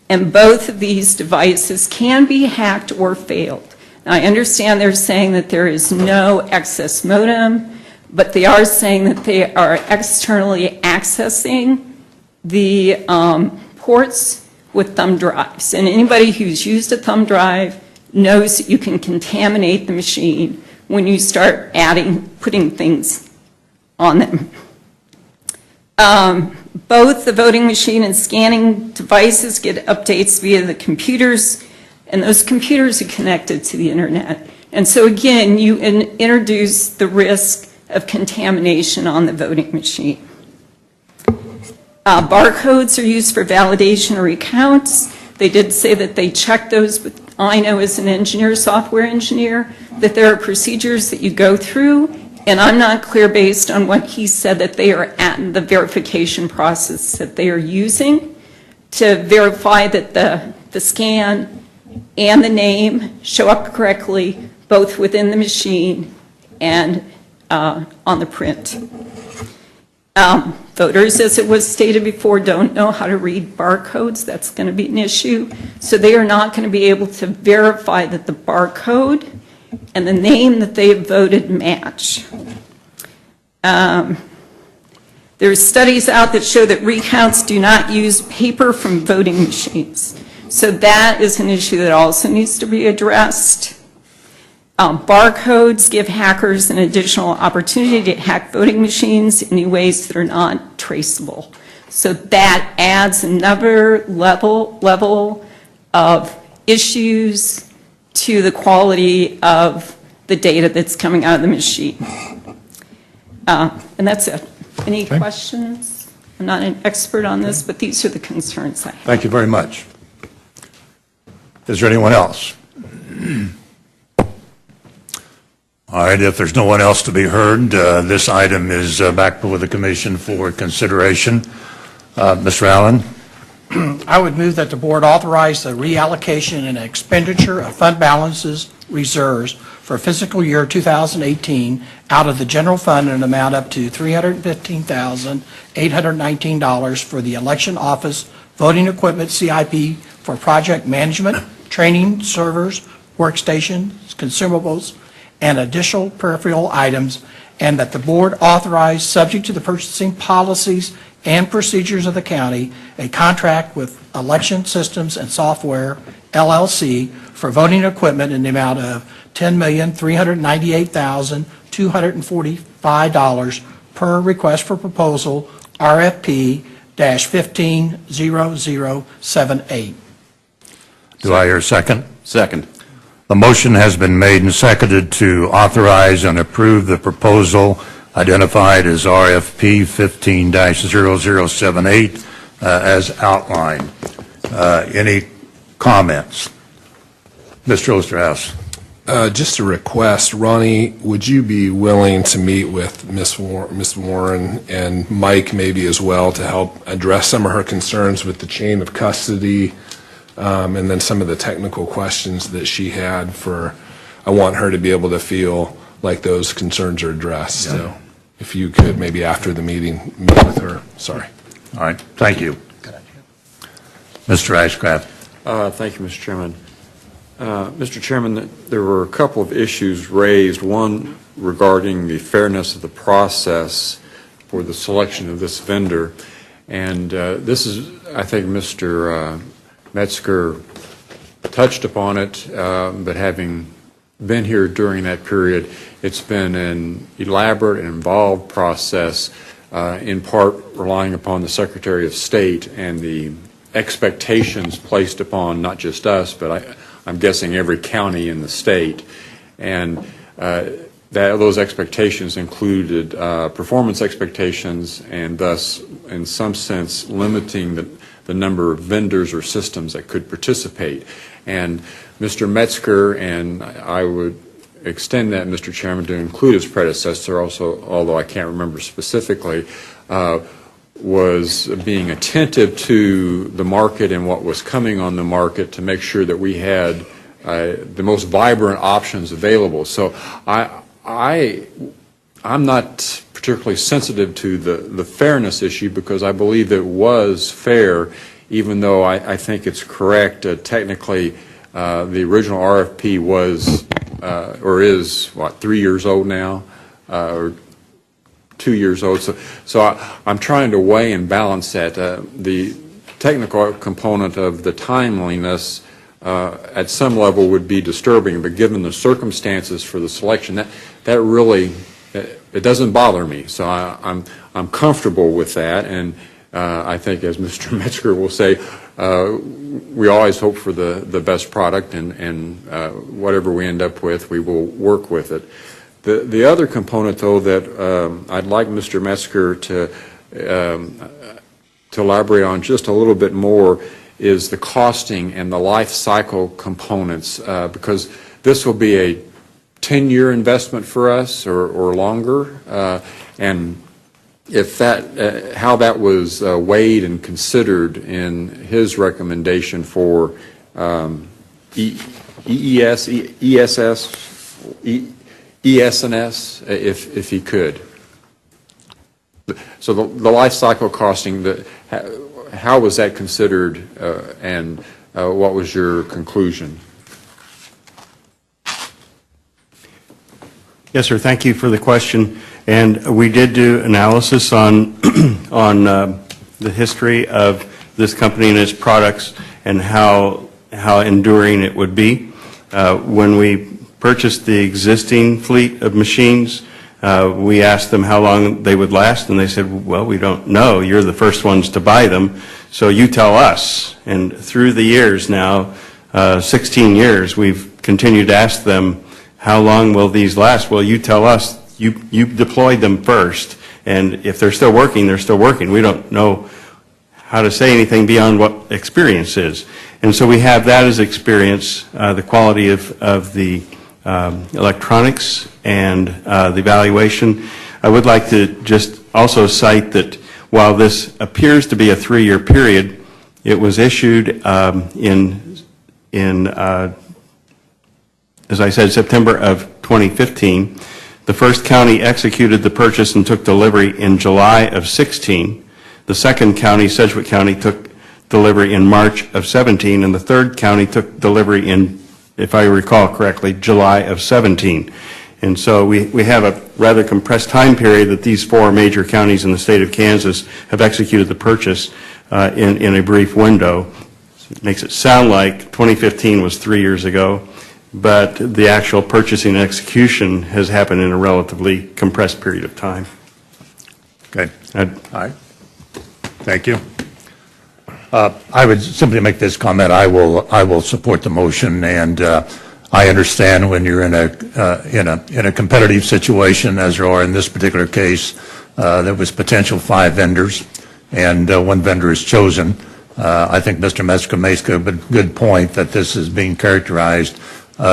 And both of these devices can be hacked or failed. Now, I understand they're saying that there is no excess modem, but they are saying that they are externally accessing the ports with thumb drives. And anybody who's used a thumb drive knows that you can contaminate the machine when you start putting things on them. Both the voting machine and scanning devices get updates via the computers, and those computers are connected to the internet. And so again, you introduce the risk of contamination on the voting machine. Barcodes are used for validation or recounts. They did say that they checked those, but I know as an engineer, software engineer, that there are procedures that you go through, and I'm not clear based on what he said that they are at the verification process that they are using to verify that the scan and the name show up correctly, both within the machine and on the print. Voters, as it was stated before, don't know how to read barcodes. That's going to be an issue. So they are not going to be able to verify that the barcode and the name that they have voted match. There's studies out that show that recounts do not use paper from voting machines. So that is an issue that also needs to be addressed. Barcodes give hackers an additional opportunity to hack voting machines in ways that are not traceable. So that adds another level of issues to the quality of the data that's coming out of the machine. And that's it. Any questions? I'm not an expert on this, but these are the concerns I have. Thank you very much. Is there anyone else? All right, if there's no one else to be heard, this item is back before the commission for consideration. Mr. Allen? I would move that the board authorize the reallocation and expenditure of fund balances reserves for fiscal year 2018 out of the general fund in an amount up to $315,819 for the election office voting equipment CIP for project management, training, servers, workstations, consumables, and additional peripheral items, and that the board authorize, subject to the purchasing policies and procedures of the county, a contract with Election Systems and Software, LLC, for voting equipment in the amount of $10,398,245 per request for proposal, RFP-150078. Do I hear a second? Second. The motion has been made and seconded to authorize and approve the proposal identified as RFP 15-0078 as outlined. Any comments? Mr. Osterhaus. Just a request, Ronnie, would you be willing to meet with Ms. Warren and Mike maybe as well to help address some of her concerns with the chain of custody and then some of the technical questions that she had I want her to be able to feel like those concerns are addressed. Yeah. So if you could maybe after the meeting meet with her. Sorry. All right. Thank you. Mr. Ashcraft. Thank you, Mr. Chairman. Mr. Chairman, there were a couple of issues raised. One regarding the fairness of the process for the selection of this vendor. And this is, I think, Mr. Metzger touched upon it, but having been here during that period, it's been an elaborate and involved process, in part relying upon the Secretary of State and the expectations placed upon not just us, but I'm guessing every county in the state. And those expectations included performance expectations and thus, in some sense, limiting the number of vendors or systems that could participate. And Mr. Metzger, and I would extend that, Mr. Chairman, to include his predecessor also, although I can't remember specifically, was being attentive to the market and what was coming on the market to make sure that we had the most vibrant options available. So I'm not particularly sensitive to the fairness issue because I believe it was fair, even though I think it's correct. Technically, the original RFP was or is, 3 years old now, or 2 years old. So I'm trying to weigh and balance that. The technical component of the timeliness at some level would be disturbing, but given the circumstances for the selection, that really, it doesn't bother me. So I'm comfortable with that, and I think, as Mr. Metzger will say, we always hope for the best product, and whatever we end up with, we will work with it. The other component, though, that I'd like Mr. Metzger to elaborate on just a little bit more is the costing and the life cycle components, because this will be a 10-year investment for us or longer, and if that, how that was weighed and considered in his recommendation for ES&S, if he could. So the life cycle costing, how was that considered, and what was your conclusion? Yes, sir. Thank you for the question. And we did do analysis on the history of this company and its products, and how enduring it would be. When we purchased the existing fleet of machines, we asked them how long they would last, and they said, well, we don't know. You're the first ones to buy them, so you tell us. And through the years now, 16 years, we've continued to ask them, how long will these last? Well, you tell us. You deployed them first, and if they're still working, they're still working. We don't know how to say anything beyond what experience is. And so we have that as experience, the quality of the electronics and the evaluation. I would like to just also cite that while this appears to be a 3-year period, it was issued as I said, September of 2015. The first county executed the purchase and took delivery in July of 16. The second county, Sedgwick County, took delivery in March of 17, and the third county took delivery in, if I recall correctly, July of 17. And so we have a rather compressed time period that these 4 major counties in the state of Kansas have executed the purchase in a brief window. It makes it sound like 2015 was 3 years ago, but the actual purchasing and execution has happened in a relatively compressed period of time. Okay. All right. Thank you. I would simply make this comment. I will support the motion, and I understand when you're in a competitive situation, as there are in this particular case. There was potential 5 vendors, and 1 vendor is chosen. I think Mr. Metzger makes a good point that this is being characterized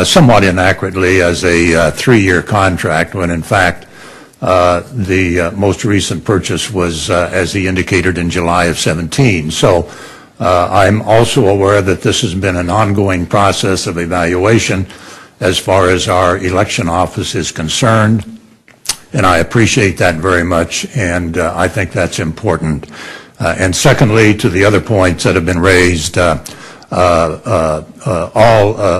somewhat inaccurately as a 3-year contract, when in fact the most recent purchase was, as he indicated, in July of 17. So I'm also aware that this has been an ongoing process of evaluation as far as our election office is concerned, and I appreciate that very much, and I think that's important. And secondly, to the other points that have been raised, all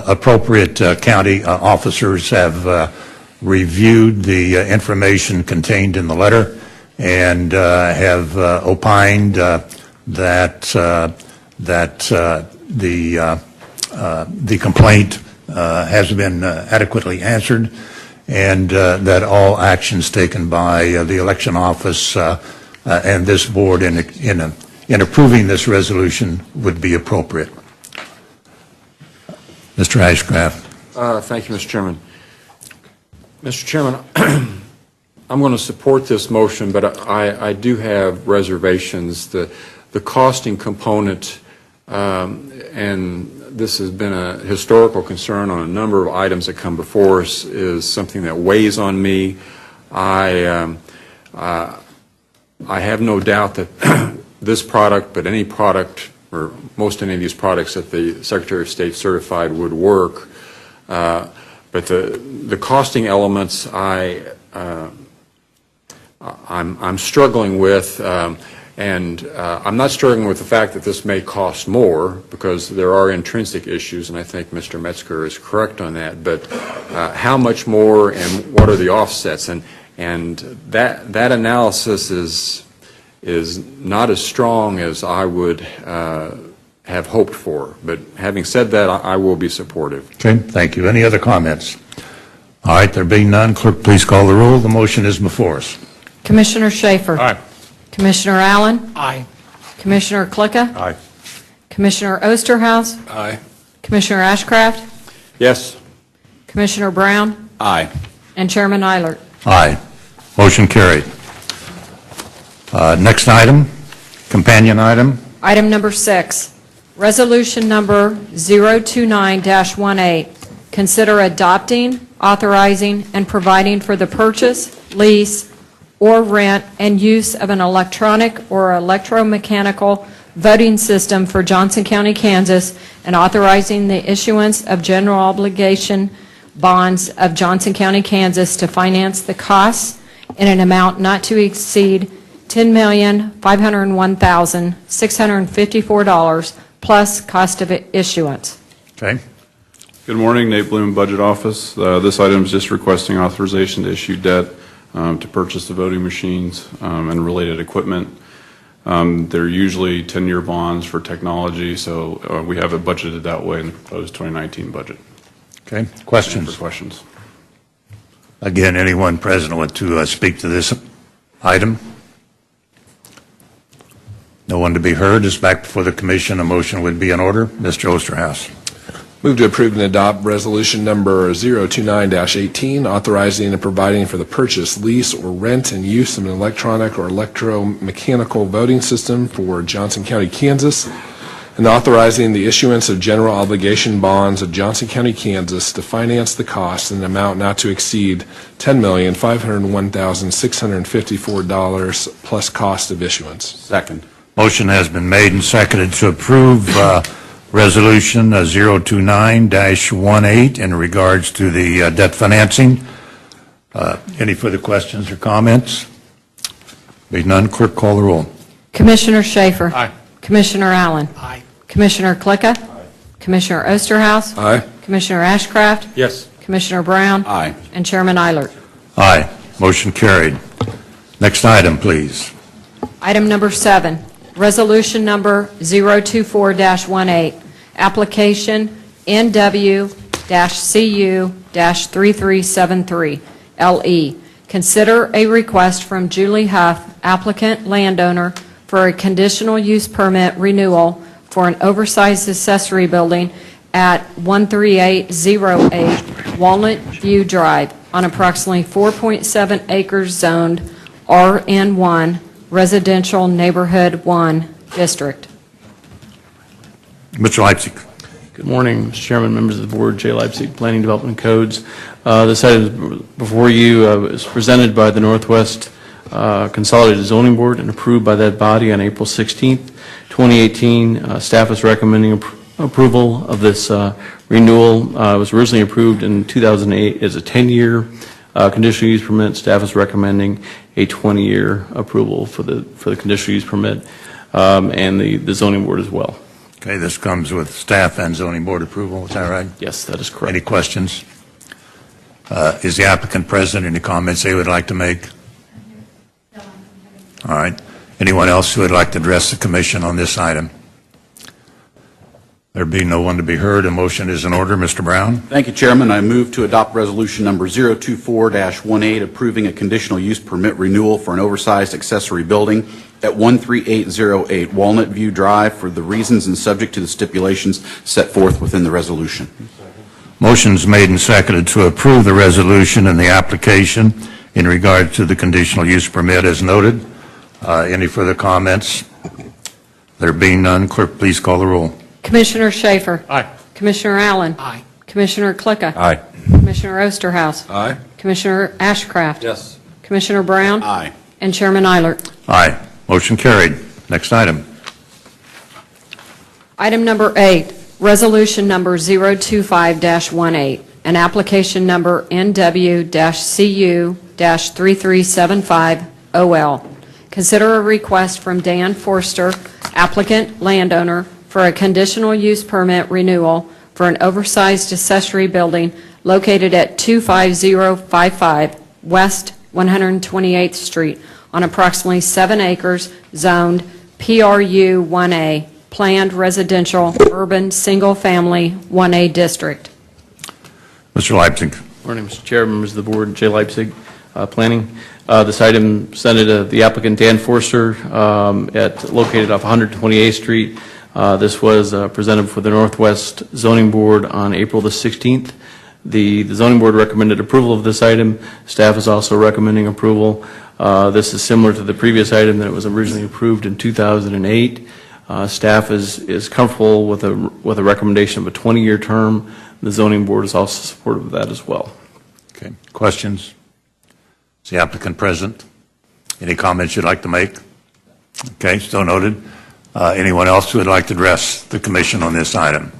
appropriate county officers have reviewed the information contained in the letter and have opined that the complaint has been adequately answered, and that all actions taken by the election office and this board in approving this resolution would be appropriate. Mr. Ashcraft. Thank you, Mr. Chairman. Mr. Chairman, I'm going to support this motion, but I do have reservations. The costing component, and this has been a historical concern on a number of items that come before us, is something that weighs on me. I have no doubt that this product, but any product, or most any of these products that the Secretary of State certified would work. But the costing elements I'm struggling with, and I'm not struggling with the fact that this may cost more, because there are intrinsic issues, and I think Mr. Metzger is correct on that, but how much more and what are the offsets? And that analysis is not as strong as I would have hoped for. But having said that, I will be supportive. Okay, thank you. Any other comments? All right, there being none, clerk, please call the roll. The motion is before us. Commissioner Schaefer. Aye. Commissioner Allen. Aye. Commissioner Klicka. Aye. Commissioner Osterhaus. Aye. Commissioner Ashcraft. Yes. Commissioner Brown. Aye. And Chairman Eilert. Aye. Motion carried. Next item, companion item. Item number 6, resolution number 029-18. Consider adopting, authorizing, and providing for the purchase, lease, or rent and use of an electronic or electromechanical voting system for Johnson County, Kansas, and authorizing the issuance of general obligation bonds of Johnson County, Kansas to finance the costs in an amount not to exceed $10,501,654 plus cost of issuance. Okay. Good morning, Nate Bloom, Budget Office. This item is just requesting authorization to issue debt to purchase the voting machines and related equipment. They're usually 10-year bonds for technology, so we have it budgeted that way in the proposed 2019 budget. Okay, questions? For questions. Again, anyone present want to speak to this item? No one to be heard. Is back before the commission. A motion would be in order. Mr. Osterhaus. Move to approve and adopt resolution number 029-18, authorizing and providing for the purchase, lease, or rent and use of an electronic or electromechanical voting system for Johnson County, Kansas, and authorizing the issuance of general obligation bonds of Johnson County, Kansas to finance the cost in an amount not to exceed $10,501,654 plus cost of issuance. Second. Motion has been made and seconded to approve Resolution 029-18 in regards to the debt financing. Any further questions or comments? Being none, clerk call the roll. Commissioner Schaefer. Aye. Commissioner Allen. Aye. Commissioner Klicka. Commissioner Osterhaus. Aye. Commissioner Ashcraft. Yes. Commissioner Brown. Aye. And Chairman Eilert. Aye. Motion carried. Next item, please. Item number 7, resolution number 024-18, application NW-CU-3373, LE. Consider a request from Julie Huff, applicant landowner, for a conditional use permit renewal for an oversized accessory building at 13808 Walnut View Drive on approximately 4.7 acres zoned RN1 Residential Neighborhood 1 District. Mr. Leipzig. Good morning, Mr. Chairman, members of the board. Jay Leipzig, Planning Development Codes. This item before you is presented by the Northwest Consolidated Zoning Board and approved by that body on April 16th, 2018. Staff is recommending approval of this renewal. It was originally approved in 2008 as a 10-year conditional use permit. Staff is recommending a 20-year approval for the conditional use permit and the zoning board as well. Okay, this comes with staff and zoning board approval, is that right? Yes, that is correct. Any questions? Is the applicant present? Any comments they would like to make? All right. Anyone else who would like to address the commission on this item? There being no one to be heard, a motion is in order. Mr. Brown? Thank you, Chairman. I move to adopt resolution number 024-18, approving a conditional use permit renewal for an oversized accessory building at 13808 Walnut View Drive for the reasons and subject to the stipulations set forth within the resolution. Motion's made and seconded to approve the resolution and the application in regard to the conditional use permit as noted. Any further comments? There being none, clerk, please call the roll. Commissioner Schaefer. Aye. Commissioner Allen. Aye. Commissioner Klicka. Aye. Commissioner Osterhaus. Aye. Commissioner Ashcraft. Yes. Commissioner Brown. Aye. And Chairman Eilert. Aye. Motion carried. Next item. Item number 8, resolution number 025-18, and application number NW-CU-3375 OL. Consider a request from Dan Forster, applicant landowner, for a conditional use permit renewal for an oversized accessory building located at 25055 West 128th Street on approximately 7 acres zoned PRU 1A, Planned Residential Urban Single Family 1A District. Mr. Leipzig. Morning, Mr. Chair, members of the board. Jay Leipzig, Planning. This item presented the applicant Dan Forster located off 128th Street. This was presented for the Northwest Zoning Board on April the 16th. The Zoning Board recommended approval of this item. Staff is also recommending approval. This is similar to the previous item that was originally approved in 2008. Staff is comfortable with a recommendation of a 20-year term. The Zoning Board is also supportive of that as well. Okay. Questions? Is the applicant present? Any comments you'd like to make? Okay, so noted. Anyone else who would like to address the commission on this item?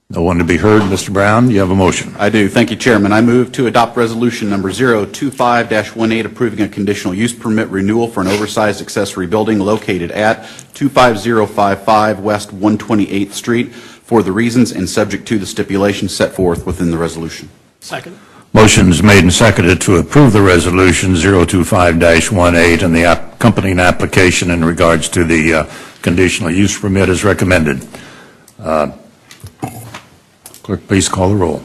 No one to be heard. Mr. Brown, you have a motion. I do. Thank you, Chairman. I move to adopt resolution number 025-18, approving a conditional use permit renewal for an oversized accessory building located at 25055 West 128th Street for the reasons and subject to the stipulations set forth within the resolution. Second. Motion's made and seconded to approve the resolution 025-18 and the accompanying application in regards to the conditional use permit as recommended. Clerk, please call the roll.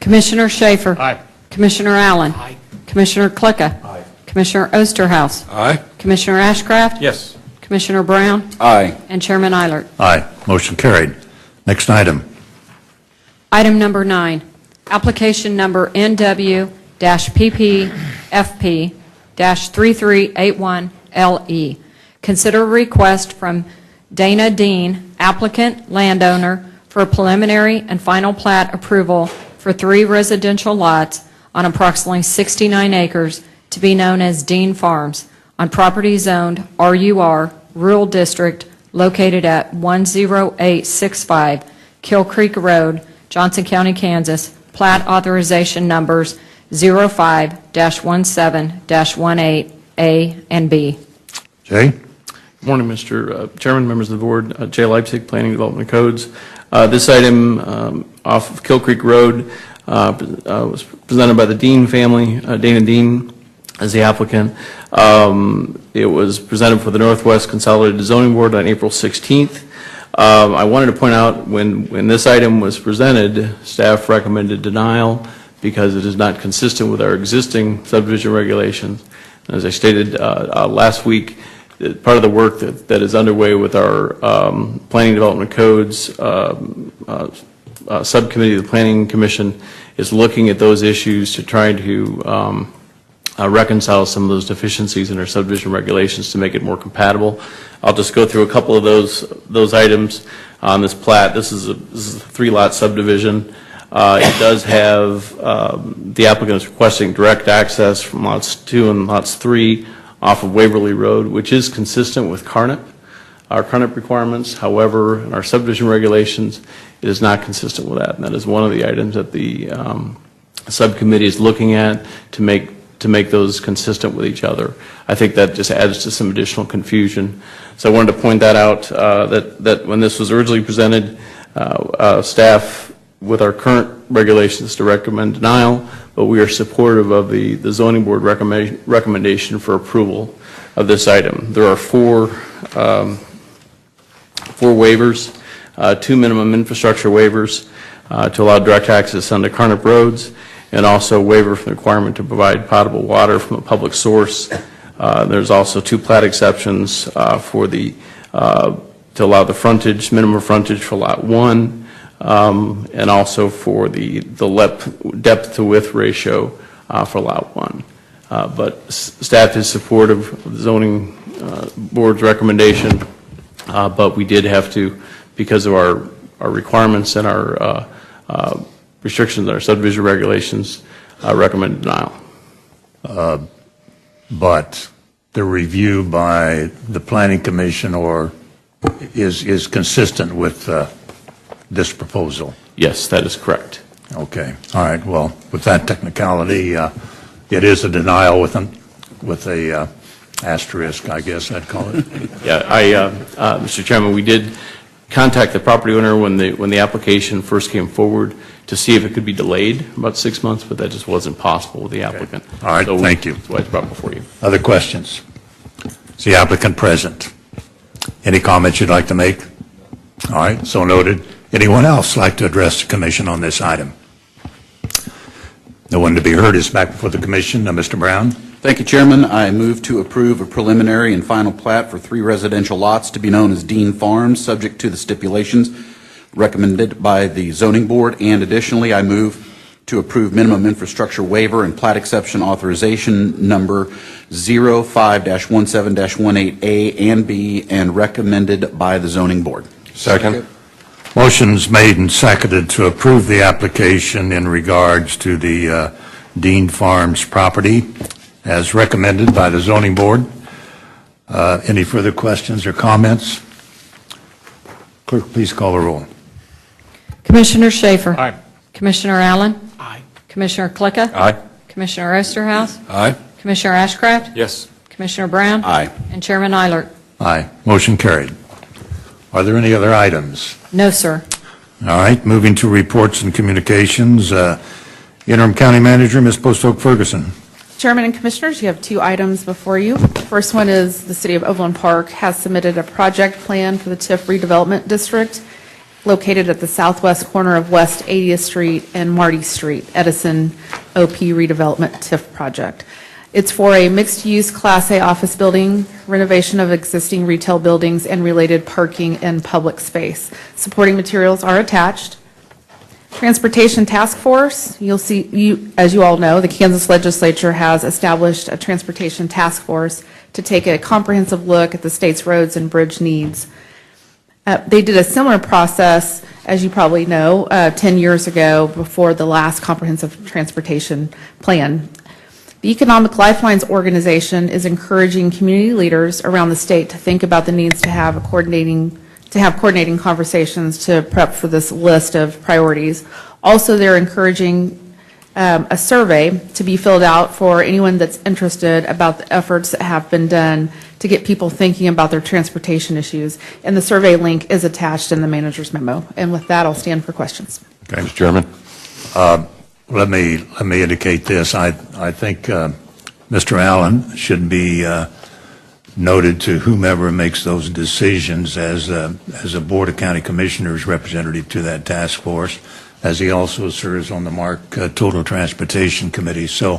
Commissioner Schaefer. Aye. Commissioner Allen. Aye. Commissioner Klicka. Aye. Commissioner Osterhaus. Aye. Commissioner Ashcraft. Yes. Commissioner Brown. Aye. And Chairman Eilert. Aye. Motion carried. Next item. Item number 9, application number NW-PPFP-3381LE. Consider a request from Dana Dean, applicant, landowner, for preliminary and final plat approval for 3 residential lots on approximately 69 acres to be known as Dean Farms on property zoned RUR Rural District located at 10865 Kill Creek Road, Johnson County, Kansas. Plat authorization numbers 05-17-18A and B. Jay? Good morning, Mr. Chairman, members of the board. Jay Leipzig, Planning Development Codes. This item off of Kill Creek Road was presented by the Dean family, Dana Dean as the applicant. It was presented for the Northwest Consolidated Zoning Board on April 16th. I wanted to point out when this item was presented, staff recommended denial because it is not consistent with our existing subdivision regulations. As I stated last week, part of the work that is underway with our Planning Development Codes subcommittee of the Planning Commission is looking at those issues to try to reconcile some of those deficiencies in our subdivision regulations to make it more compatible. I'll just go through a couple of those items on this plat. This is a 3-lot subdivision. It does have, the applicant is requesting direct access from lots 2 and lots 3 off of Waverly Road, which is consistent with CARNIP, our CARNIP requirements. However, in our subdivision regulations, it is not consistent with that. And that is one of the items that the subcommittee is looking at to make those consistent with each other. I think that just adds to some additional confusion. So I wanted to point that out, that when this was originally presented, staff with our current regulations to recommend denial, but we are supportive of the zoning board recommendation for approval of this item. There are 4 waivers, 2 minimum infrastructure waivers to allow direct access onto CARNIP roads, and also waiver from the requirement to provide potable water from a public source. There's also 2 plat exceptions for to allow the frontage, minimum frontage for lot 1, and also for the depth to width ratio for lot 1. But staff is supportive of the zoning board's recommendation, but we did have to, because of our requirements and our restrictions in our subdivision regulations, recommend denial. But the review by the Planning Commission is consistent with this proposal? Yes, that is correct. Okay. All right. Well, with that technicality, it is a denial with a asterisk, I guess I'd call it. Yeah, Mr. Chairman, we did contact the property owner when the application first came forward to see if it could be delayed about 6 months, but that just wasn't possible with the applicant. Okay. All right, so thank you. That's why it's brought before you. Other questions? Is the applicant present? Any comments you'd like to make? All right, so noted. Anyone else like to address the commission on this item? No one to be heard is back before the commission. Mr. Brown? Thank you, Chairman. I move to approve a preliminary and final plat for 3 residential lots to be known as Dean Farms, subject to the stipulations recommended by the zoning board. And additionally, I move to approve minimum infrastructure waiver and plat exception authorization number 05-17-18A and B, and recommended by the zoning board. Second. Motion's made and seconded to approve the application in regards to the Dean Farms property as recommended by the zoning board. Any further questions or comments? Clerk, please call the roll. Commissioner Schaefer. Aye. Commissioner Allen. Aye. Commissioner Klicka. Aye. Commissioner Osterhaus. Aye. Commissioner Ashcraft. Yes. Commissioner Brown. Aye. And Chairman Eilert. Aye. Motion carried. Are there any other items? No, sir. All right, moving to reports and communications. Interim County Manager, Ms. Postoke Ferguson. Chairman and Commissioners, you have two items before you. First one is the City of Overland Park has submitted a project plan for the TIF redevelopment district located at the southwest corner of West 80th Street and Marty Street, Edison OP redevelopment TIF project. It's for a mixed-use Class A office building, renovation of existing retail buildings, and related parking and public space. Supporting materials are attached. Transportation Task Force, you'll see, as you all know, the Kansas Legislature has established a Transportation Task Force to take a comprehensive look at the state's roads and bridge needs. They did a similar process, as you probably know, 10 years ago before the last comprehensive transportation plan. The Economic Lifelines organization is encouraging community leaders around the state to think about the needs to have coordinating conversations to prep for this list of priorities. Also, they're encouraging a survey to be filled out for anyone that's interested about the efforts that have been done to get people thinking about their transportation issues. And the survey link is attached in the manager's memo. And with that, I'll stand for questions. Okay, Mr. Chairman. Let me indicate this. I think Mr. Allen should be noted to whomever makes those decisions as a Board of County Commissioners representative to that task force, as he also serves on the MARC Total Transportation Committee. So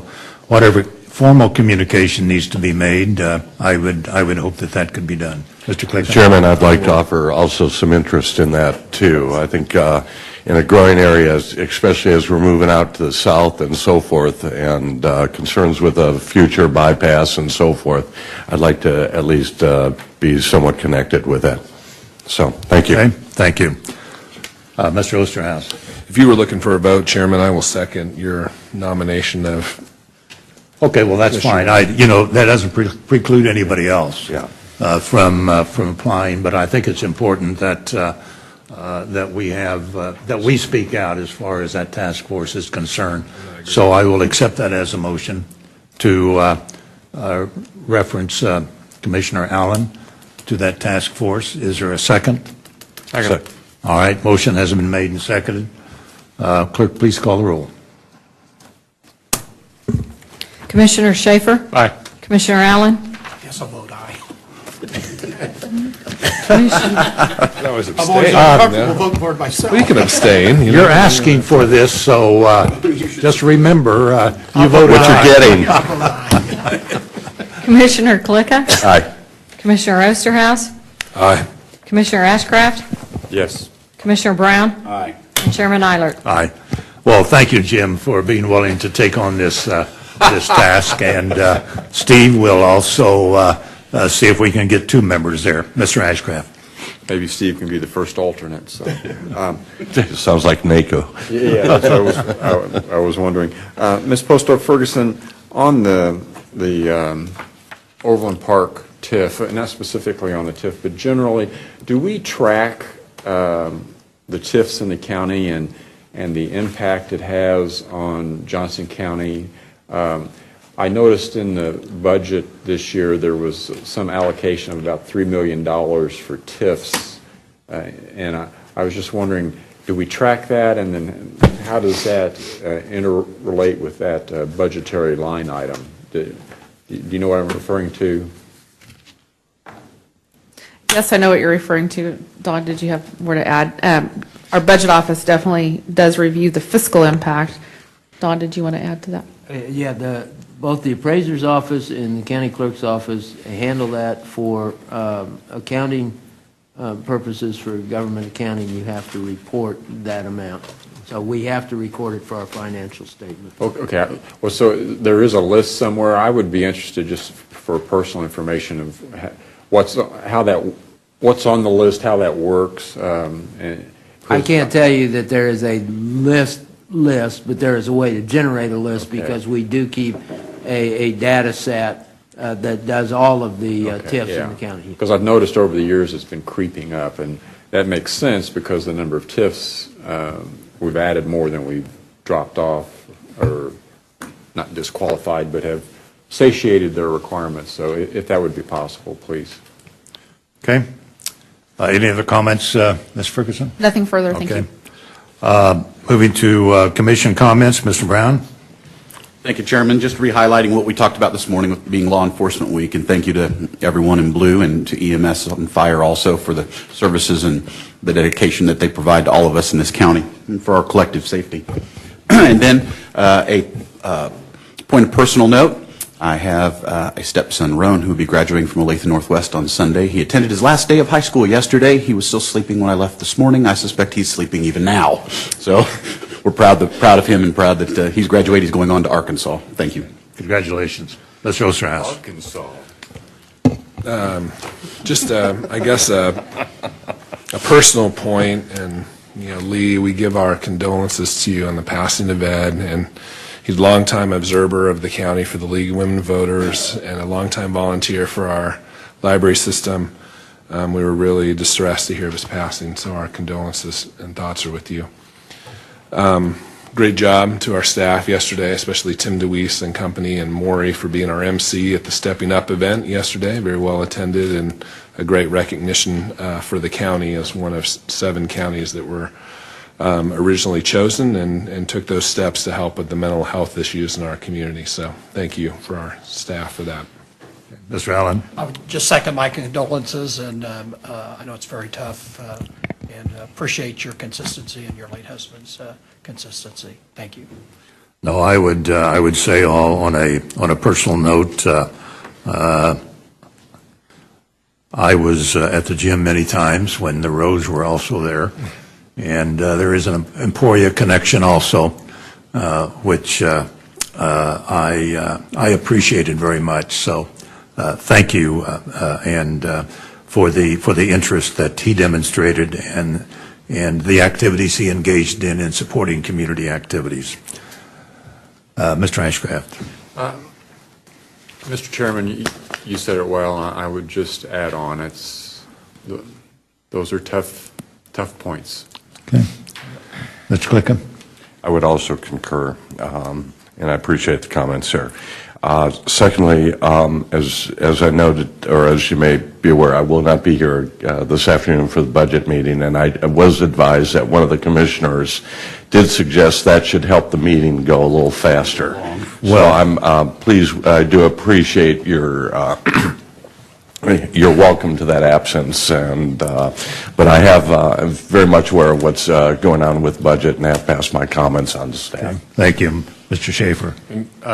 whatever formal communication needs to be made, I would hope that could be done. Mr. Clayton. Mr. Chairman, I'd like to offer also some interest in that, too. I think in a growing area, especially as we're moving out to the south and so forth, and concerns with a future bypass and so forth, I'd like to at least be somewhat connected with that. So, thank you. Okay, thank you. Mr. Osterhaus. If you were looking for a vote, Chairman, I will second your nomination of... Okay, well, that's fine. That doesn't preclude anybody else from applying, but I think it's important that we speak out as far as that task force is concerned. So I will accept that as a motion to reference Commissioner Allen to that task force. Is there a second? Second. All right, motion has been made and seconded. Clerk, please call the roll. Commissioner Schaefer? Aye. Commissioner Allen? Yes, I'll vote aye. That was I'm always abstain. uncomfortable voting for it myself. We can abstain. You're asking for this, so just remember, you voted What aye. you're getting. Commissioner Klicka? Aye. Commissioner Osterhaus? Aye. Commissioner Ashcraft? Yes. Commissioner Brown? Aye. And Chairman Eilert? Aye. Well, thank you, Jim, for being willing to take on this task, and Steve will also see if we can get two members there. Mr. Ashcraft. Maybe Steve can be the first alternate, so. Sounds like NACO. Yeah, that's what I was wondering. Ms. Postock Ferguson, on the Overland Park TIF, and not specifically on the TIF, but generally, do we track the TIFs in the county and the impact it has on Johnson County? I noticed in the budget this year there was some allocation of about $3 million for TIFs, and I was just wondering, do we track that, and then how does that interrelate with that budgetary line item? Do you know what I'm referring to? Yes, I know what you're referring to. Dawn, did you have more to add? Our budget office definitely does review the fiscal impact. Dawn, did you want to add to that? Yeah, both the appraiser's office and the county clerk's office handle that for accounting purposes. For government accounting, you have to report that amount. So we have to record it for our financial statement. Okay. Well, so there is a list somewhere. I would be interested, just for personal information, of what's on the list, how that works. I can't tell you that there is a list, but there is a way to generate a list, because we do keep a data set that does all of the TIFs in the county. Because I've noticed over the years it's been creeping up, and that makes sense because the number of TIFs, we've added more than we've dropped off, or not disqualified, but have satiated their requirements. So if that would be possible, please. Okay. Any other comments, Ms. Ferguson? Nothing further, thank you. Moving to commission comments, Mr. Brown. Thank you, Chairman. Just re-highlighting what we talked about this morning with being Law Enforcement Week, and thank you to everyone in blue and to EMS and fire also for the services and the dedication that they provide to all of us in this county and for our collective safety. And then a point of personal note, I have a stepson, Roan, who will be graduating from Olathe Northwest on Sunday. He attended his last day of high school yesterday. He was still sleeping when I left this morning. I suspect he's sleeping even now. So we're proud of him and proud that he's graduated. He's going on to Arkansas. Thank you. Congratulations. Mr. Osterhaus. Arkansas. Just, I guess, a personal point, and, Lee, we give our condolences to you on the passing of Ed, and he's a longtime observer of the county for the League of Women Voters and a longtime volunteer for our library system. We were really distressed to hear of his passing, so our condolences and thoughts are with you. Great job to our staff yesterday, especially Tim DeWeese and company and Maury for being our MC at the Stepping Up event yesterday. Very well attended and a great recognition for the county as one of 7 counties that were originally chosen and took those steps to help with the mental health issues in our community. So thank you for our staff for that. Mr. Allen. I would just second my condolences, and I know it's very tough, and appreciate your consistency and your late husband's consistency. Thank you. No, I would say on a personal note, I was at the gym many times when the Rose were also there, and there is an Emporia connection also, which I appreciated very much. So thank you, and for the interest that he demonstrated and the activities he engaged in supporting community activities. Mr. Ashcraft. Mr. Chairman, you said it well. I would just add on, those are tough points. Okay. Mr. Clickham. I would also concur, and I appreciate the comments, sir. Secondly, as I noted, or as you may be aware, I will not be here this afternoon for the budget meeting, and I was advised that one of the commissioners did suggest that should help the meeting go a little faster. Well, I'm pleased. I do appreciate your welcome to that absence, and but I am very much aware of what's going on with budget, and have passed my comments on to staff. Okay. Thank you, Mr. Schaefer.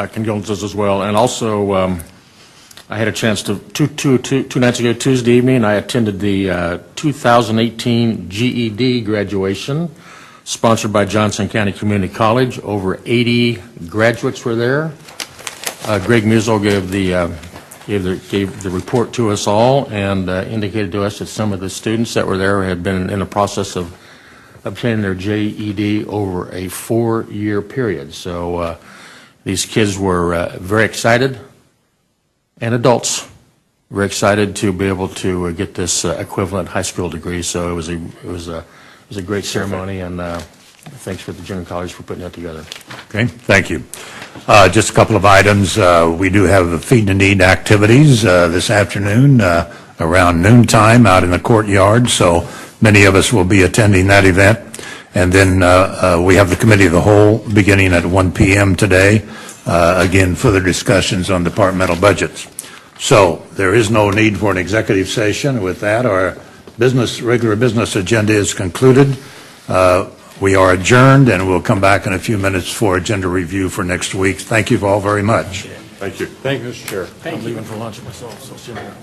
Condolences as well, and also I had a chance to two nights ago, Tuesday evening, I attended the 2018 GED graduation, sponsored by Johnson County Community College. Over 80 graduates were there. Greg Musil gave the report to us all and indicated to us that some of the students that were there had been in the process of obtaining their GED over a 4-year period. So these kids were very excited, and adults were excited to be able to get this equivalent high school degree. So it was a great ceremony, and thanks for the Junior College for putting that together. Okay, thank you. Just a couple of items. We do have Feed the Need activities this afternoon around noontime out in the courtyard, so many of us will be attending that event. And then we have the Committee of the Whole beginning at 1 p.m. today. Again, further discussions on departmental budgets. So there is no need for an executive session. With that, our regular business agenda is concluded. We are adjourned, and we'll come back in a few minutes for agenda review for next week. Thank you all very much. Thank you. Thank you, Mr. Chair. I'm leaving for lunch myself, so see you later.